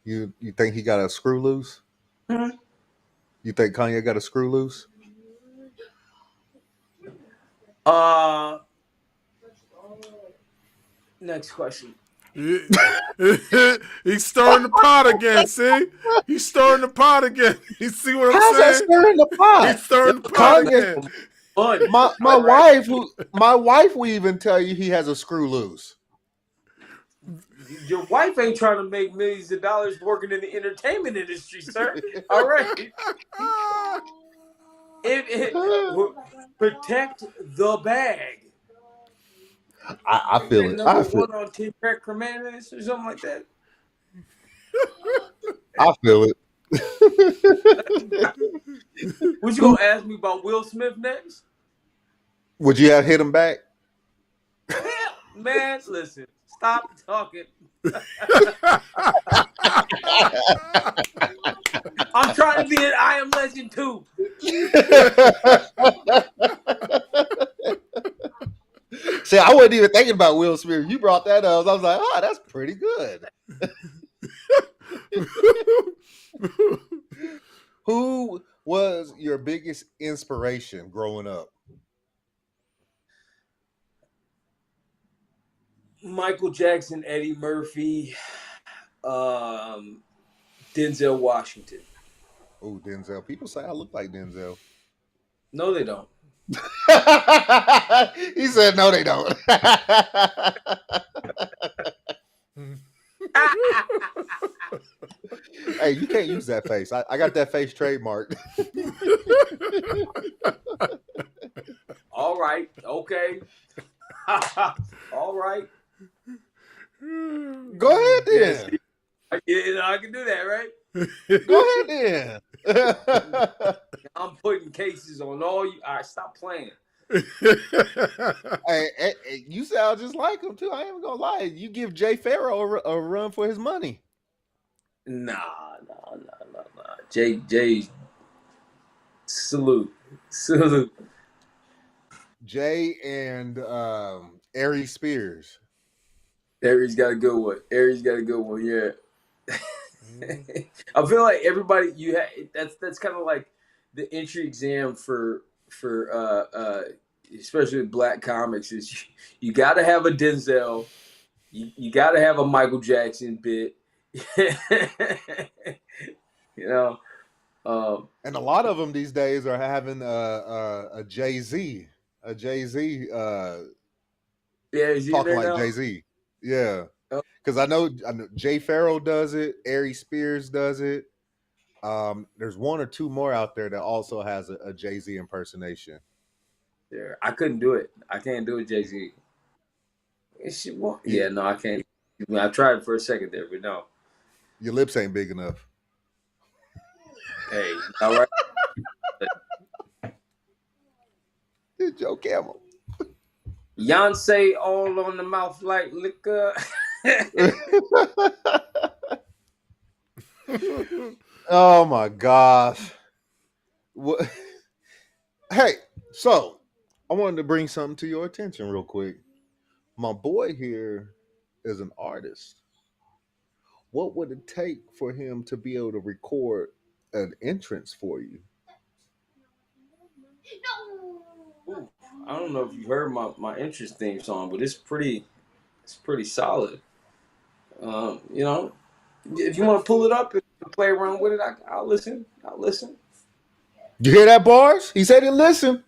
You think he got a screw loose? Mm-hmm. You think Kanye got a screw loose? Next question. He's stirring the pot again, see? He's stirring the pot again. You see what I'm saying? How's that stirring the pot? He's stirring the pot again. My wife will even tell you he has a screw loose. Your wife ain't trying to make millions of dollars working in the entertainment industry, sir. All right. Protect the bag. I feel it. I feel it. On Team Crack Commanders or something like that. I feel it. What you gonna ask me about Will Smith next? Would you have hit him back? Man, listen. Stop talking. I'm trying to be an I Am Legend too. See, I wasn't even thinking about Will Smith. You brought that up. I was like, oh, that's pretty good. Who was your biggest inspiration growing up? Michael Jackson, Eddie Murphy, Denzel Washington. Oh, Denzel. People say I look like Denzel. No, they don't. He said, no, they don't. Hey, you can't use that face. I got that face trademarked. All right. Okay. All right. Go ahead Yes. then. I can do that, right? Go ahead then. I'm putting cases on all you. All right, stop playing. Hey, you sound just like him too. I ain't gonna lie. You give Jay Farrow a run for his money. Nah. Jay, salute. Jay and Aries Spears. Aries got a good one. Yeah. I feel like everybody that's kind of like the entry exam for especially with black comics is you got to have a Denzel, you got to have a Michael Jackson bit, you know. And a lot of them these days are having a Jay-Z, yeah, is he talking there like now? Jay-Z. Yeah. Oh. Because I know Jay Farrow does it, Aries Spears does it. There's one or two more out there that also has a Jay-Z impersonation. Yeah, I couldn't do it. I can't do it, Jay-Z. Yeah, no, I can't. I tried for a second there, but no. Your lips ain't big enough. Hey, all right. Joe Camel. Beyonce all on the mouth like liquor. Oh my gosh. What? Hey, so I wanted to bring something to your attention real quick. My boy here is an artist. What would it take for him to be able to record an entrance for you? Ooh, I don't know if you heard my entrance theme song, but it's pretty solid. You know, if you want to pull it up and play around with it, I'll listen. You hear that, Bars? He said he listen.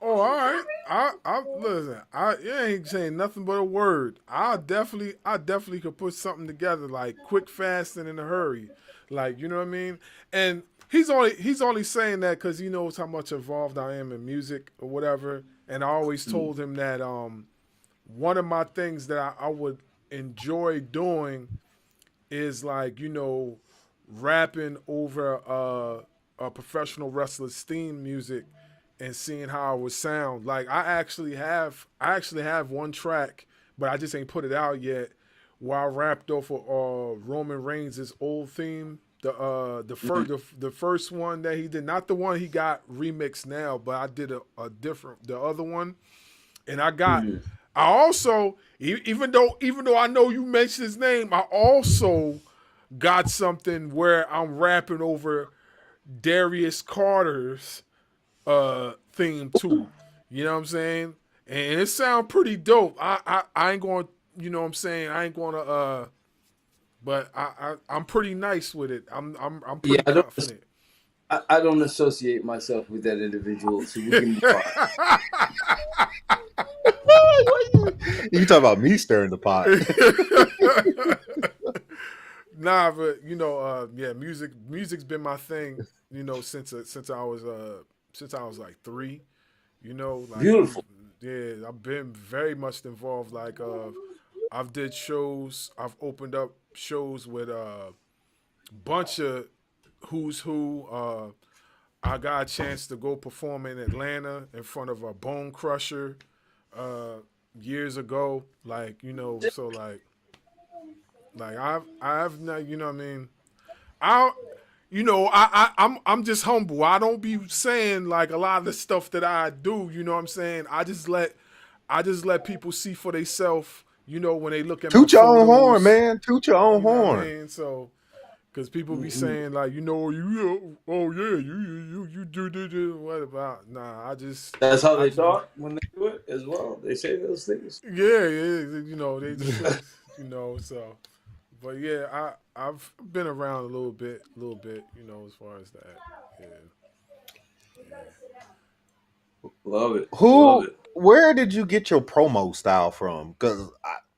Oh, all right. I listen. You ain't saying nothing but a word. I definitely could put something together like quick, fast, and in a hurry. Like, you know what I mean? And he's only saying that because he knows how much involved I am in music or whatever. And I always told him that one of my things that I would enjoy doing is like, you know, rapping over a professional wrestler's theme music and seeing how it would sound. Like I actually have one track, but I just ain't put it out yet, where I rapped over Roman Reigns' old theme. The first one that he did, not the one he got remixed now, but I did the other one. And I also, even though I know you mentioned his name, I also got something where I'm rapping over Darrius Carter's theme too. You know what I'm saying? And it sounds pretty dope. I ain't going, you know what I'm saying? I ain't going to but I'm pretty nice with it. I'm pretty confident. I don't associate myself with that individual, so we can be fine. You talking about me stirring the pot? Nah, but you know, yeah, music's been my thing. You know, since I was like 3. You know, like, Beautiful. Yeah, I've been very much involved. Like, I've did shows. I've opened up shows with a bunch of who's who. I got a chance to go perform in Atlanta in front of a Bone Crusher years ago. Like, you know, so like I've not, you know what I mean? I'm just humble. I don't be saying like a lot of the stuff that I do, you know what I'm saying? I just let people see for themselves, you know, when they look at Toot my your own photos, horn, man. Toot your own you know horn. what I mean? So, because people be saying like, you know, you do what about? Nah, That's how they talk when they do it as well. They say those things. Yeah, you know, they just, you know, so. But yeah, I've been around a little bit, you know, as far as that. Yeah. Love it. Where did you get your promo style from? Because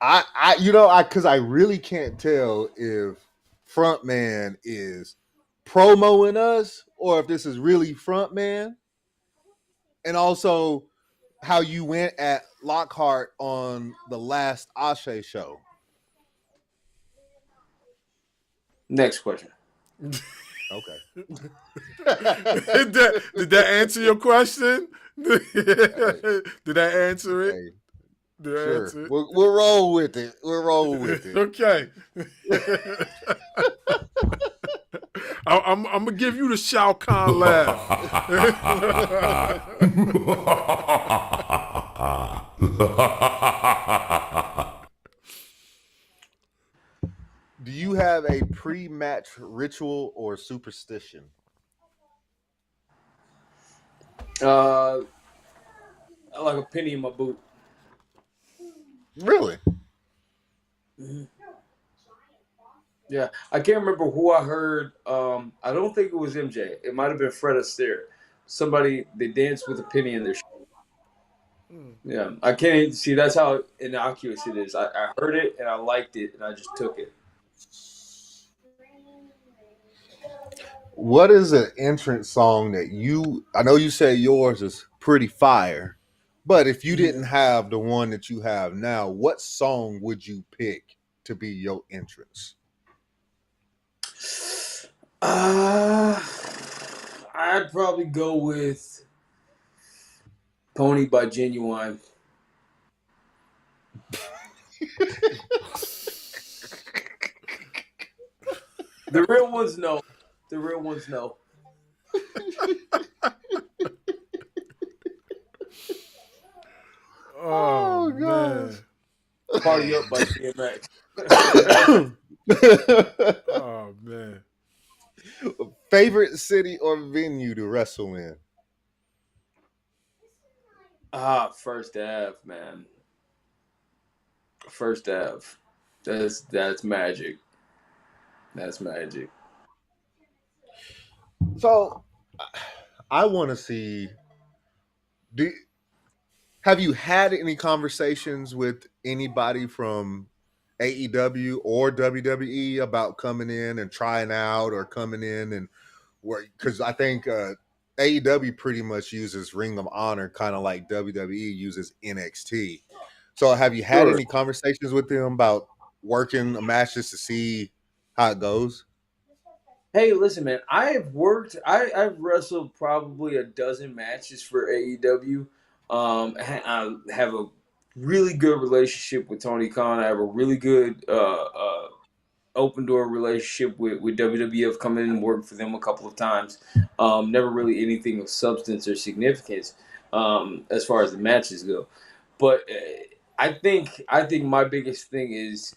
because I really can't tell if Frontman is promoing us or if this is really Frontman. And also, how you went at Lockhart on the last ASE show. Next question. Okay. Did that answer your question? Did that answer it? Hey, Did I sure. answer it? We'll roll with it. We'll roll with it. Okay. I'm gonna give you the Shao Kahn laugh. Do you have a pre-match ritual or superstition? I like a penny in my boot. Really? Yeah, I can't remember who I heard. I don't think it was MJ. It might have been Fred Astaire. Somebody, they danced with a penny in their shoe. Yeah, I can't even see. That's how innocuous it is. I heard it and I liked it and I just took it. What is an entrance song that I know you say yours is pretty fire, but if you didn't have the one that you have now, what song would you pick to be your entrance? I'd probably go with Pony by Genuine. The real ones know. The real ones know. Oh man. Party Up by DMX. Oh man. Favorite city or venue to wrestle in? First Ave, man. First Ave. That's magic. That's magic. So I want to see, have you had any conversations with anybody from AEW or WWE about coming in and trying out or coming in and work? Because I think AEW pretty much uses Ring of Honor, kind of like WWE uses NXT. So have you had any conversations with them about working a match just to see how it goes? Hey, listen, man. I've wrestled probably a dozen matches for AEW. I have a really good relationship with Tony Khan. I have a really good open door relationship with WWF. Come in and work for them a couple of times. Never really anything of substance or significance as far as the matches go. But I think my biggest thing is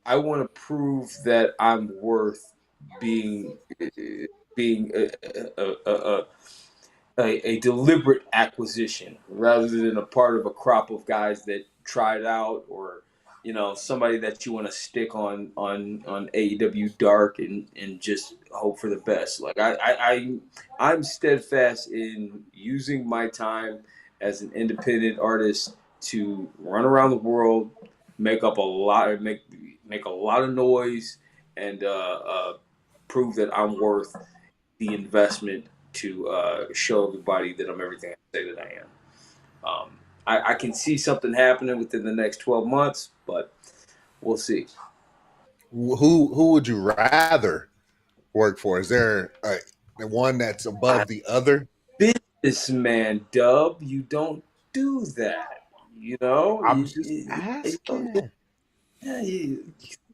I want to prove that I'm worth being a deliberate acquisition rather than a part of a crop of guys that tried out, or somebody that you want to stick on AEW Dark and just hope for the best. Like I'm steadfast in using my time as an independent artist to run around the world, make a lot of noise, and prove that I'm worth the investment to show everybody that I'm everything I say that I am. I can see something happening within the next 12 months, but we'll see. Who would you rather work for? Is there one that's above the other? Businessman, Dub, you don't do that. I'm just asking. You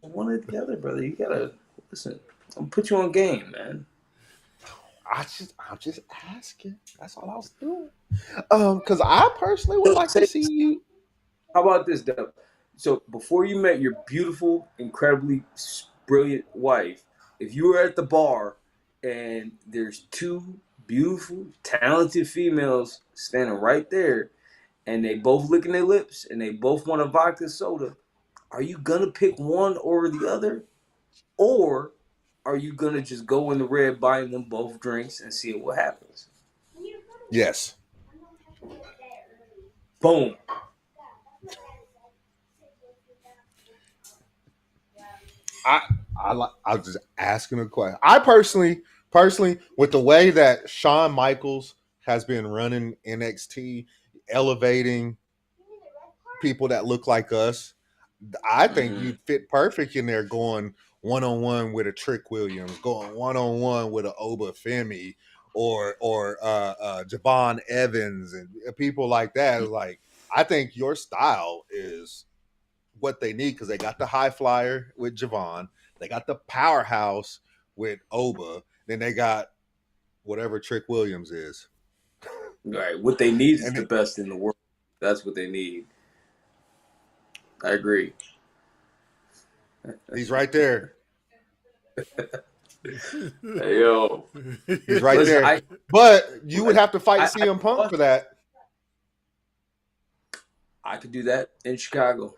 one or the other, brother. You gotta listen. I'm put you on game, man. I'm just asking. That's all I was doing. Because I personally would like to see you. How about this, Dub? So before you met your beautiful, incredibly brilliant wife, if you were at the bar and there's two beautiful, talented females standing right there, and they both licking their lips and they both want a vodka soda, are you gonna pick one over the other, or are you gonna just go in the red, buying them both drinks and see what happens? Yes. Boom. I was just asking a question. I personally, with the way that Shawn Michaels has been running NXT, elevating people that look like us. I think you'd fit perfect in there going one-on-one with a Trick Williams, going one-on-one with a Oba Femi or Javon Evans and people like that. Like, I think your style is what they need because they got the high flyer with Javon, they got the powerhouse with Oba, then they got whatever Trick Williams is. Right. What they need is the best in the world. That's what they need. I agree. He's right there. Hey, yo. He's right there. But you would have to fight CM Punk for that. I could do that in Chicago.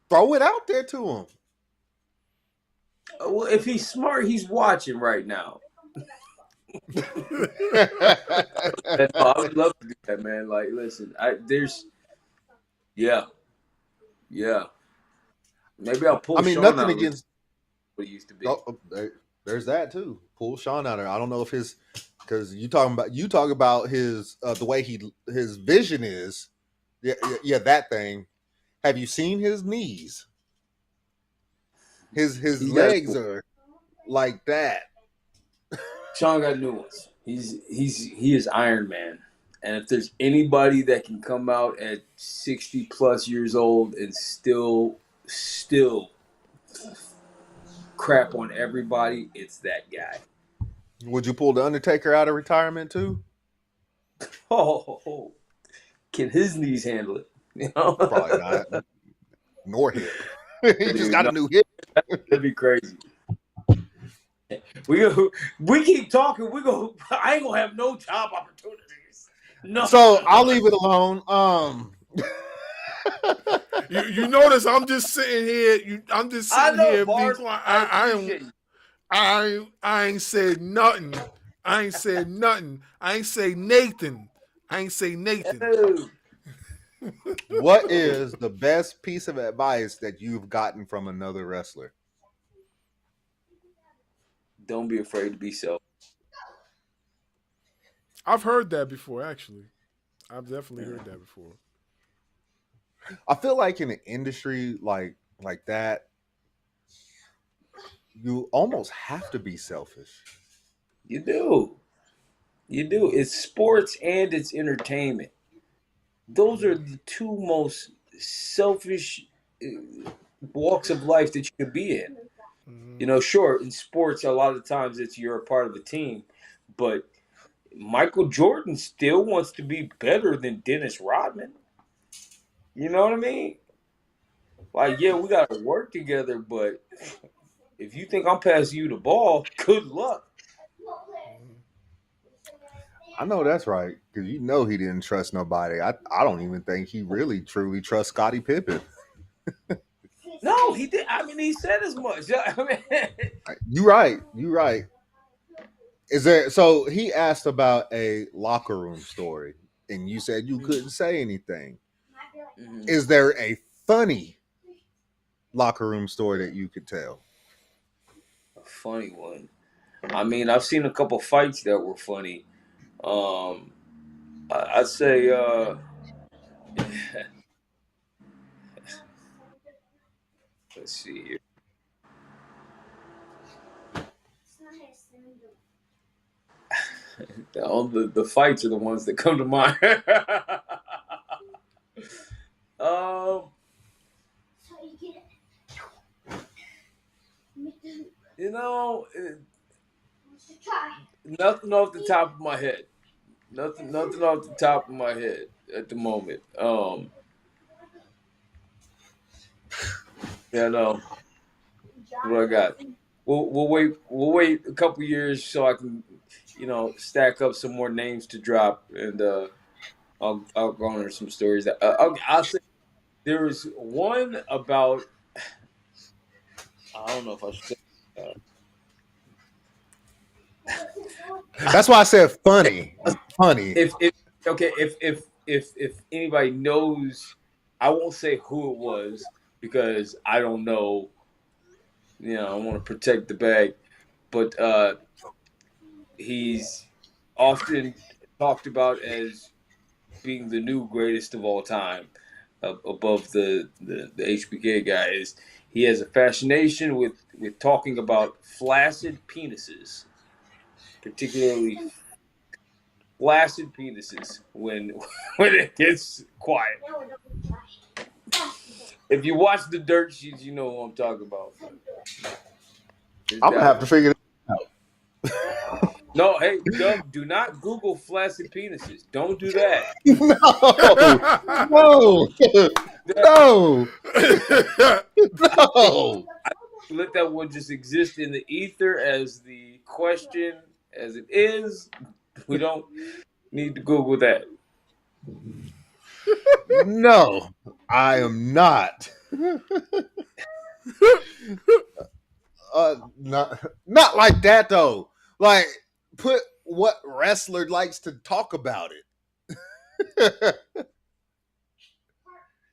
Throw it out there to him. Well, if he's smart, he's watching right now. I would love to do that, man. Like, listen, yeah. Maybe I'll pull. Sean nothing out against what he used to be. Oh, there's that too. Pull Sean out there. I don't know if because you talk about his the way his vision is. Yeah, that thing. Have you seen his knees? His legs are like that. Sean got new ones. He is Iron Man. And if there's anybody that can come out at 60 plus years old and still crap on everybody, it's that guy. Would you pull the Undertaker out of retirement too? Oh, can his knees handle it? You know? Probably not. Nor hip. He just got a new hip. That'd be crazy. We keep talking. I ain't gonna have no job opportunities. No. So I'll leave it alone. You notice I'm just sitting here. I'm just sitting here being quiet. I ain't said nothing. I ain't say Nathan. What is the best piece of advice that you've gotten from another wrestler? Don't be afraid to be self. I've heard that before, actually. I've definitely heard that before. I feel like in an industry like that, you almost have to be selfish. You do. It's sports and it's entertainment. Those are the two most selfish walks of life that you could be in. You know, sure, in sports, a lot of times you're a part of a team, but Michael Jordan still wants to be better than Dennis Rodman. You know what I mean? Like, yeah, we got to work together, but if you think I'm passing you the ball, good luck. I know that's right, because you know he didn't trust nobody. I don't even think he really truly trusts Scottie Pippen. No, he did. I mean, he said as much. You're right. Is there? So he asked about a locker room story, and you said you couldn't say anything. Mm-hmm. Is there a funny locker room story that you could tell? A funny one. I mean, I've seen a couple fights that were funny. I'd say. Let's see here. The fights are the ones that come to mind. You know, nothing off the top of my head. Nothing off the top of my head at the moment. Yeah, no. What I got? We'll wait a couple years so I can, stack up some more names to drop, and I'll go on some stories. I'll say there was one about. I don't know if I should say. That's why I said funny. Funny. If anybody knows, I won't say who it was because I don't know. I want to protect the bag, but he's often talked about as being the new greatest of all time, above the HBK guy. Is he has a fascination with talking about flaccid penises, particularly flaccid penises when it gets quiet. If you watch the dirt sheets, you know what I'm talking about. I'm gonna have to figure it out. No, hey, Doug, do not Google flaccid penises. Don't do that. No. No. Let that one just exist in the ether as the question as it is. We don't need to Google that. No, I am not. Not like that though. Like, put what wrestler likes to talk about it.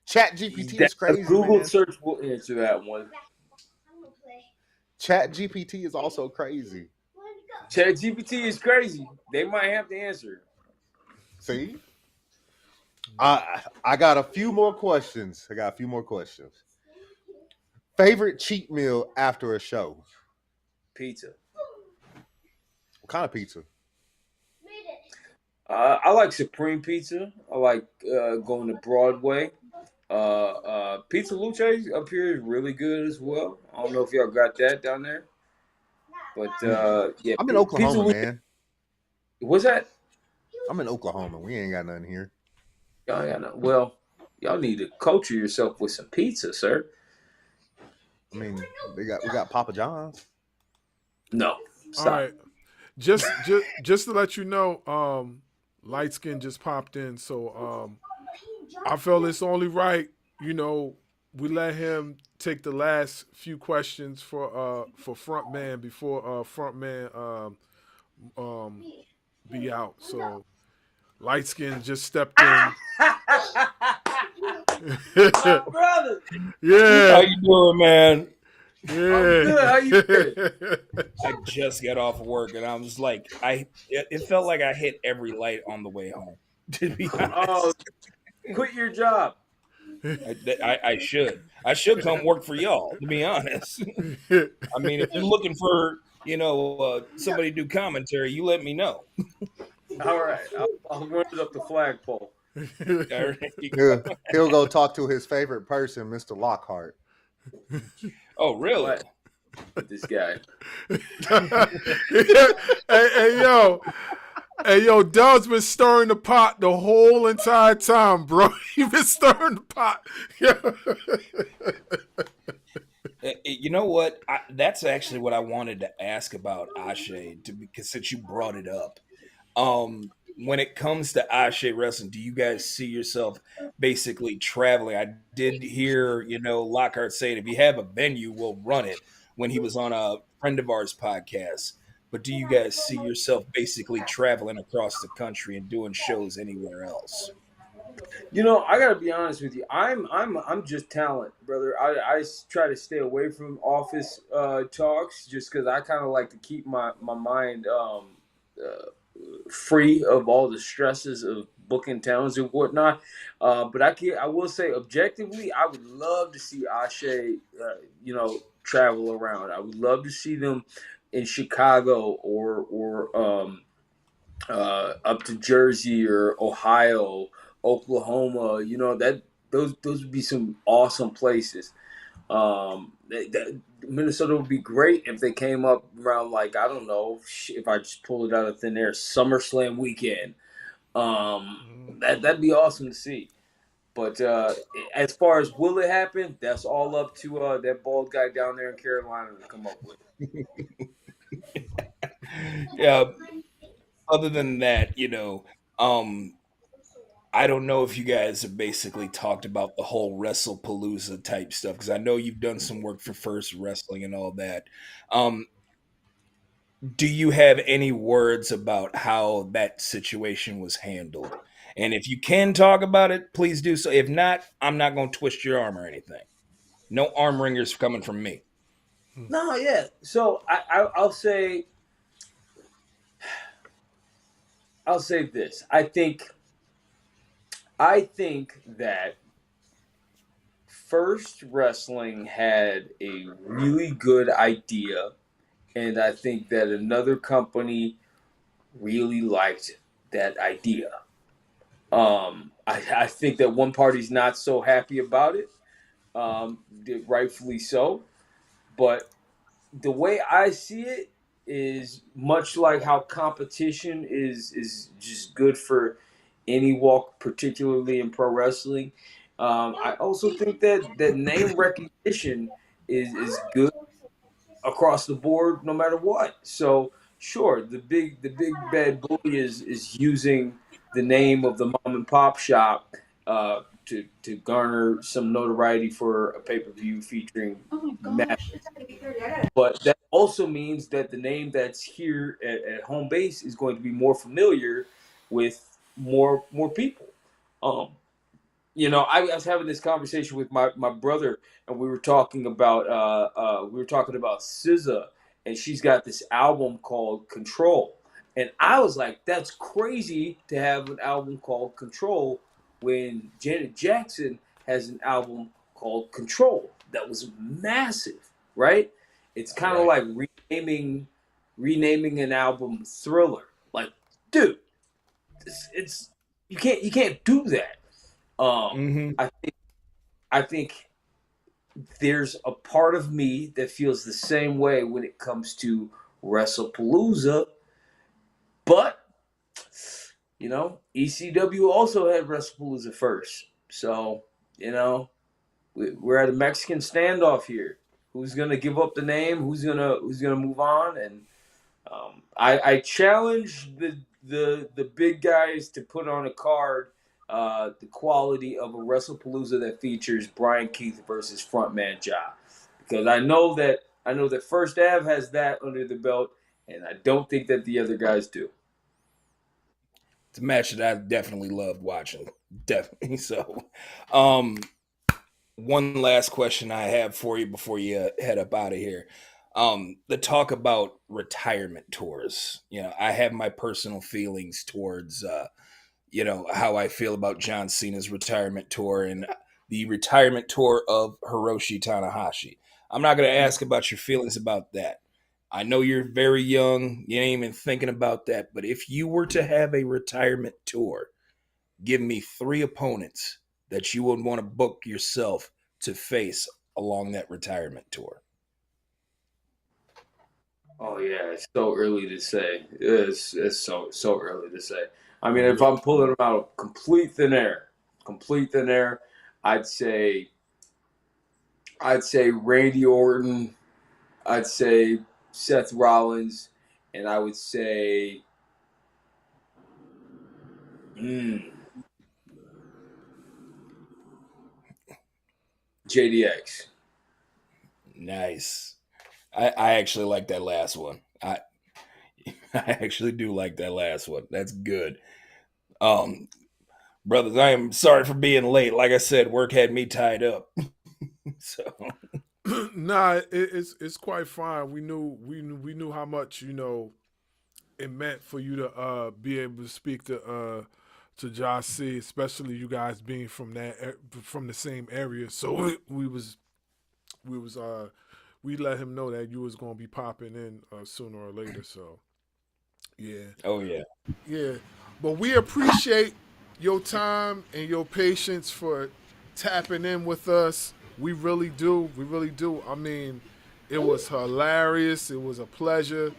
Chat GPT is crazy. Google man. search will answer that one. Chat GPT is also crazy. Chat GPT is crazy. They might have the answer. See? I got a few more questions. Favorite cheat meal after a show? Pizza. What kind of pizza? I like Supreme Pizza. I like going to Broadway. Pizza Luce up here is really good as well. I don't know if y'all got that down there. But yeah. I'm in Oklahoma, man. What's that? I'm in Oklahoma. We ain't got nothing here. Well, y'all need to culture yourself with some pizza, sir. I mean, we got Papa John's. No. Stop. All right. Just to let you know, Light Skin just popped in, so I felt it's only right, we let him take the last few questions for Frontman before Frontman be out. So Light Skin just stepped in. Brother. Yeah. How you doing, man? Yeah. Good. How you doing? I just got off of work and I was like, it felt like I hit every light on the way home. To be honest, Oh, quit your job. I should come work for y'all. To be honest, I mean, if you're looking for somebody to do commentary, you let me know. All right, I'll run it up the flagpole. He'll go talk to his favorite person, Mr. Lockhart. Oh, really? What? This guy. Hey, yo, Doug's been stirring the pot the whole entire time, bro. He been stirring the pot. You know what? That's actually what I wanted to ask about ASE, because since you brought it up. When it comes to ASE Wrestling, do you guys see yourself basically traveling? I did hear, Lockhart saying if you have a venue, we'll run it when he was on a friend of ours podcast. But do you guys see yourself basically traveling across the country and doing shows anywhere else? I gotta be honest with you. I'm just talent, brother. I try to stay away from office talks just because I kind of like to keep my mind free of all the stresses of booking towns and whatnot. But I will say objectively, I would love to see ASE, travel around. I would love to see them in Chicago or up to Jersey or Ohio, Oklahoma. Those would be some awesome places. Minnesota would be great if they came up around, like, I don't know, if I just pull it out of thin air, SummerSlam weekend. That'd be awesome to see. But as far as will it happen, that's all up to that bald guy down there in Carolina to come up with. Yeah. Other than that, I don't know if you guys have basically talked about the whole WrestlePalooza type stuff, because I know you've done some work for First Wrestling and all that. Do you have any words about how that situation was handled? And if you can talk about it, please do so. If not, I'm not going to twist your arm or anything. No arm ringers coming from me. No, yeah. So I'll say I'll say this. I think that First Wrestling had a really good idea, and I think that another company really liked that idea. I think that one party's not so happy about it, rightfully so. But the way I see it is much like how competition is just good for any walk, particularly in pro wrestling. I also think that name recognition is good across the board, no matter what. So sure, the big bad bully is using the name of the mom and pop shop to garner some notoriety for a pay per view featuring Matt. But that also means that the name that's here at home base is going to be more familiar with more people. Um, I was having this conversation with my brother, and we were talking about SZA, and she's got this album called Control, and I was like, that's crazy to have an album called Control when Janet Jackson has an album called Control that was massive, right? It's kind of like renaming an album Thriller. Like, dude, it's you can't do that. I think there's a part of me that feels the same way when it comes to WrestlePalooza, but ECW also had WrestlePalooza first, so we're at a Mexican standoff here. Who's gonna give up the name? Who's gonna move on? And I challenge the big guys to put on a card the quality of a WrestlePalooza that features Brian Keith versus Frontman Jah, because I know that First Ave has that under the belt, and I don't think that the other guys do. It's a match that I definitely loved watching. Definitely. So, one last question I have for you before you head up out of here. The talk about retirement tours. I have my personal feelings towards how I feel about John Cena's retirement tour and the retirement tour of Hiroshi Tanahashi. I'm not going to ask about your feelings about that. I know you're very young. You ain't even thinking about that. But if you were to have a retirement tour, give me 3 opponents that you would want to book yourself to face along that retirement tour. Oh yeah, it's so early to say. It's so early to say. I mean, if I'm pulling them out of complete thin air, I'd say Randy Orton, I'd say Seth Rollins, and I would say JDX. Nice. I actually like that last one. I actually do like that last one. That's good. Brothers, I am sorry for being late. Like I said, work had me tied up. So Nah, it's quite fine. We knew how much it meant for you to be able to speak to Jah C, especially you guys being from the same area. So we let him know that you was gonna be popping in sooner or later. So yeah. Oh yeah. Yeah. But we appreciate your time and your patience for tapping in with us. We really do. We really do. I mean, it was hilarious. It was a pleasure,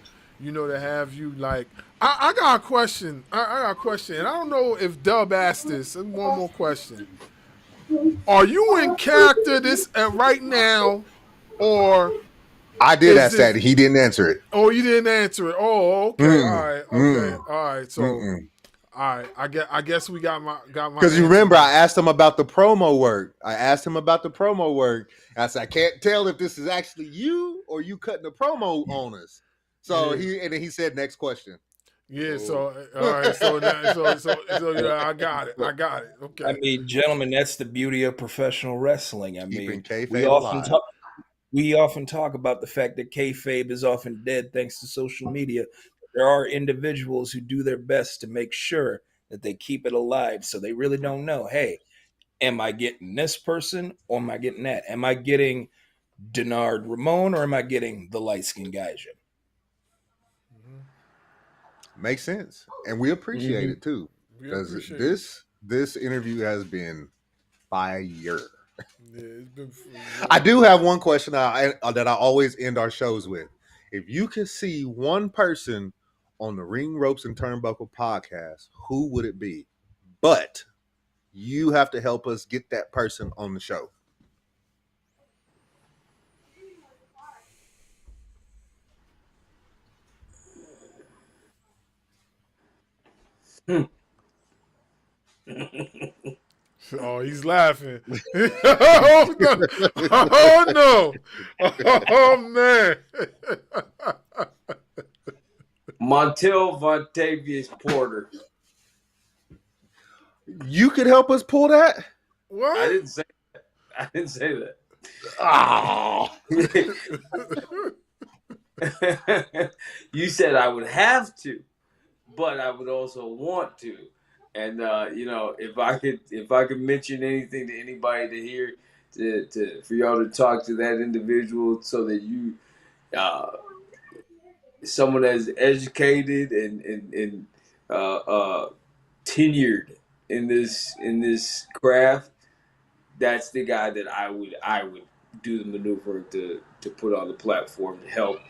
to have you. Like, I got a question. I got a question. And I don't know if Dub asked this. And one more question. Are you in character right now, or I did ask that. He didn't answer it. Oh, you didn't answer it. Oh, okay. All right. Okay. All right. So, all right. I guess we got my. Because you remember, I asked him about the promo work. And I said, I can't tell if this is actually you or you cutting the promo on us. So he said, next question. Yeah. So all right. So yeah, I got it. Okay. I mean, gentlemen, that's the beauty of professional wrestling. I mean, we often talk about the fact that kayfabe is often dead thanks to social media. there are individuals who do their best to make sure that they keep it alive. So they really don't know, hey, am I getting this person or am I getting that? Am I getting Denard Ramon or am I getting the light-skinned Gaijin? Makes sense. And we appreciate it too. We Because appreciate this interview has been fire. Yeah, it's been I do have one question that I always end our shows with. If you could see one person on the Ring Ropes and Turnbuckle podcast, who would it be? But you have to help us get that person on the show. Oh, he's laughing. Oh, no. Oh, no. Oh, man. Montel Vontavious Porter. You could help us pull that? What? I didn't say that. Oh. You said I would have to, but I would also want to. And if I could mention anything to anybody to hear, for y'all to talk to that individual, so that you, someone that's educated and tenured in this craft, that's the guy that I would do the maneuvering to put on the platform to help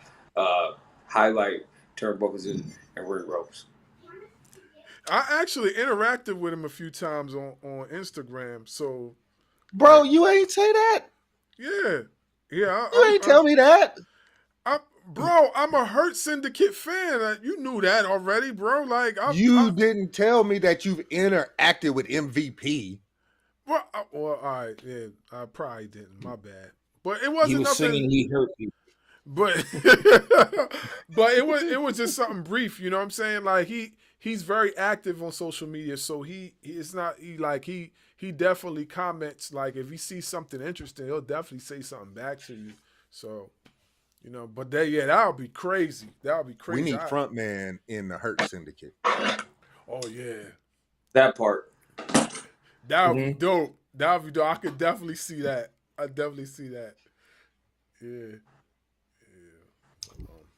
highlight turnbuckles and ring ropes. I actually interacted with him a few times on Instagram. So, Bro, you ain't say that. yeah. You ain't tell me that. Bro, I'm a Hurt Syndicate fan. You knew that already, bro. Like You didn't tell me that you've interacted with MVP. Well, all right, yeah, I probably didn't. My bad. But it wasn't He was nothing. singing "He Hurt You." But but it was just something brief. You know what I'm saying? Like he's very active on social media, so he definitely comments. Like if he sees something interesting, he'll definitely say something back to you. So. But that would be crazy. That would be crazy. We need Frontman in the Hurt Syndicate. Oh yeah, that part. That would be dope. That would be dope. I could definitely see that. I definitely see that. Yeah.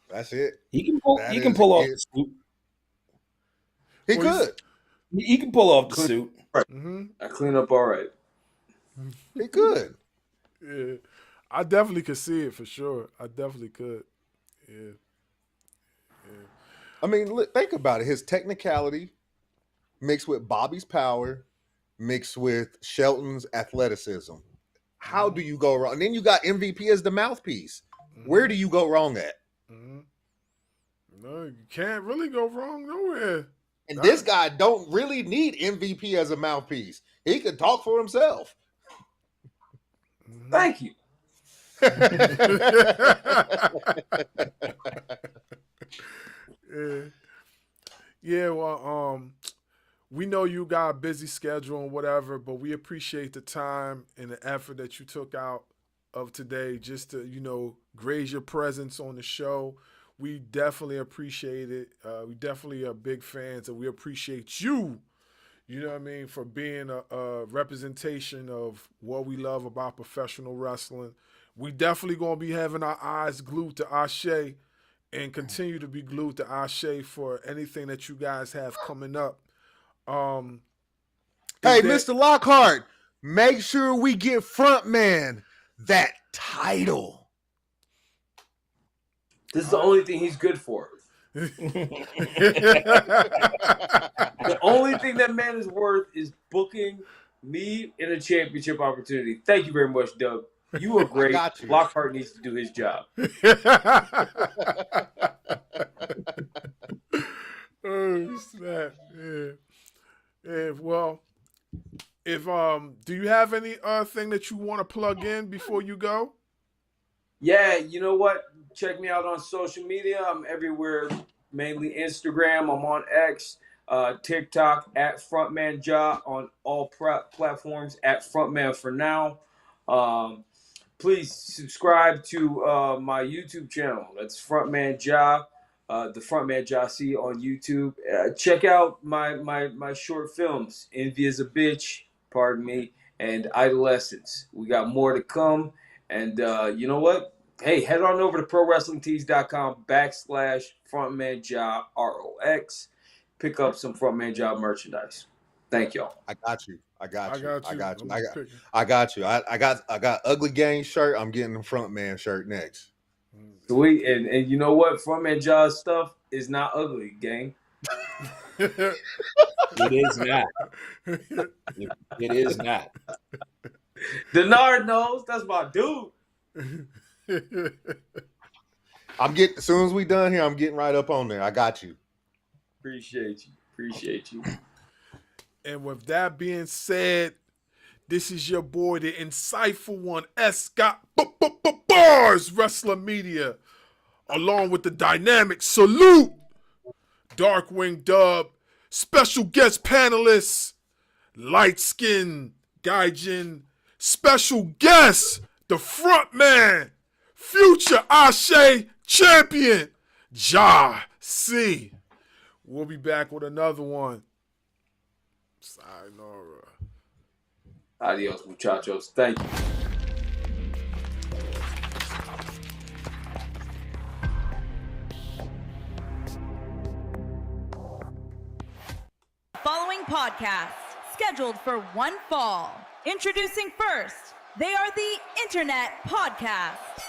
That's it. He can pull off the suit. He could. He can pull off the suit. Mm-hmm. I clean up all right. He could. Yeah. I definitely could see it for sure. I definitely could. Yeah. I mean, think about it. His technicality mixed with Bobby's power, mixed with Shelton's athleticism. How do you go wrong? And then you got MVP as the mouthpiece. Where do you go wrong at? No, you can't really go wrong nowhere. And this guy don't really need MVP as a mouthpiece. He can talk for himself. Thank you. Yeah, well, we know you got a busy schedule and whatever, but we appreciate the time and the effort that you took out of today just to, graze your presence on the show. We definitely appreciate it. We definitely are big fans, and we appreciate you, for being a representation of what we love about professional wrestling. We definitely going to be having our eyes glued to ASE and continue to be glued to ASE for anything that you guys have coming up. Hey, Mr. Lockhart, make sure we get Frontman that title. This is the only thing he's good for. The only thing that man is worth is booking me in a championship opportunity. Thank you very much, Doug. You are great. Lockhart needs to do his job. Oh, snap. Yeah. Well, do you have any thing that you want to plug in before you go? Yeah, you know what? Check me out on social media. I'm everywhere, mainly Instagram. I'm on X, TikTok, at Frontman Jah, on all platforms, at Frontman for now. Please subscribe to my YouTube channel. That's Frontman Jah. the Frontman Jah C on YouTube. Check out my short films, Envy is a Bitch, pardon me, and Idolescence. We got more to come. And you know what? Hey, head on over to ProWrestlingTees.com/Frontman Jah ROX. Pick up some Frontman Jah merchandise. Thank y'all. I got you. I got you. I got you. I got Ugly Gang shirt. I'm getting the Frontman shirt next. Sweet. And you know what? Frontman Jah's stuff is not ugly, gang. It is not. It is not. Denard knows. That's my dude. As soon as we done here, I'm getting right up on there. I got you. Appreciate you. And with that being said, this is your boy, the insightful one, S. Got Bars Wrestler Media, along with the dynamic Salute, Darkwing Dub, special guest panelists, Light Skin Gaijin, special guest, the front man, future ASE champion, Jah C. We'll be back with another one. Sayonara. Adios, muchachos. Thank you. Following podcast scheduled for one fall. Introducing first, they are the Internet Podcast.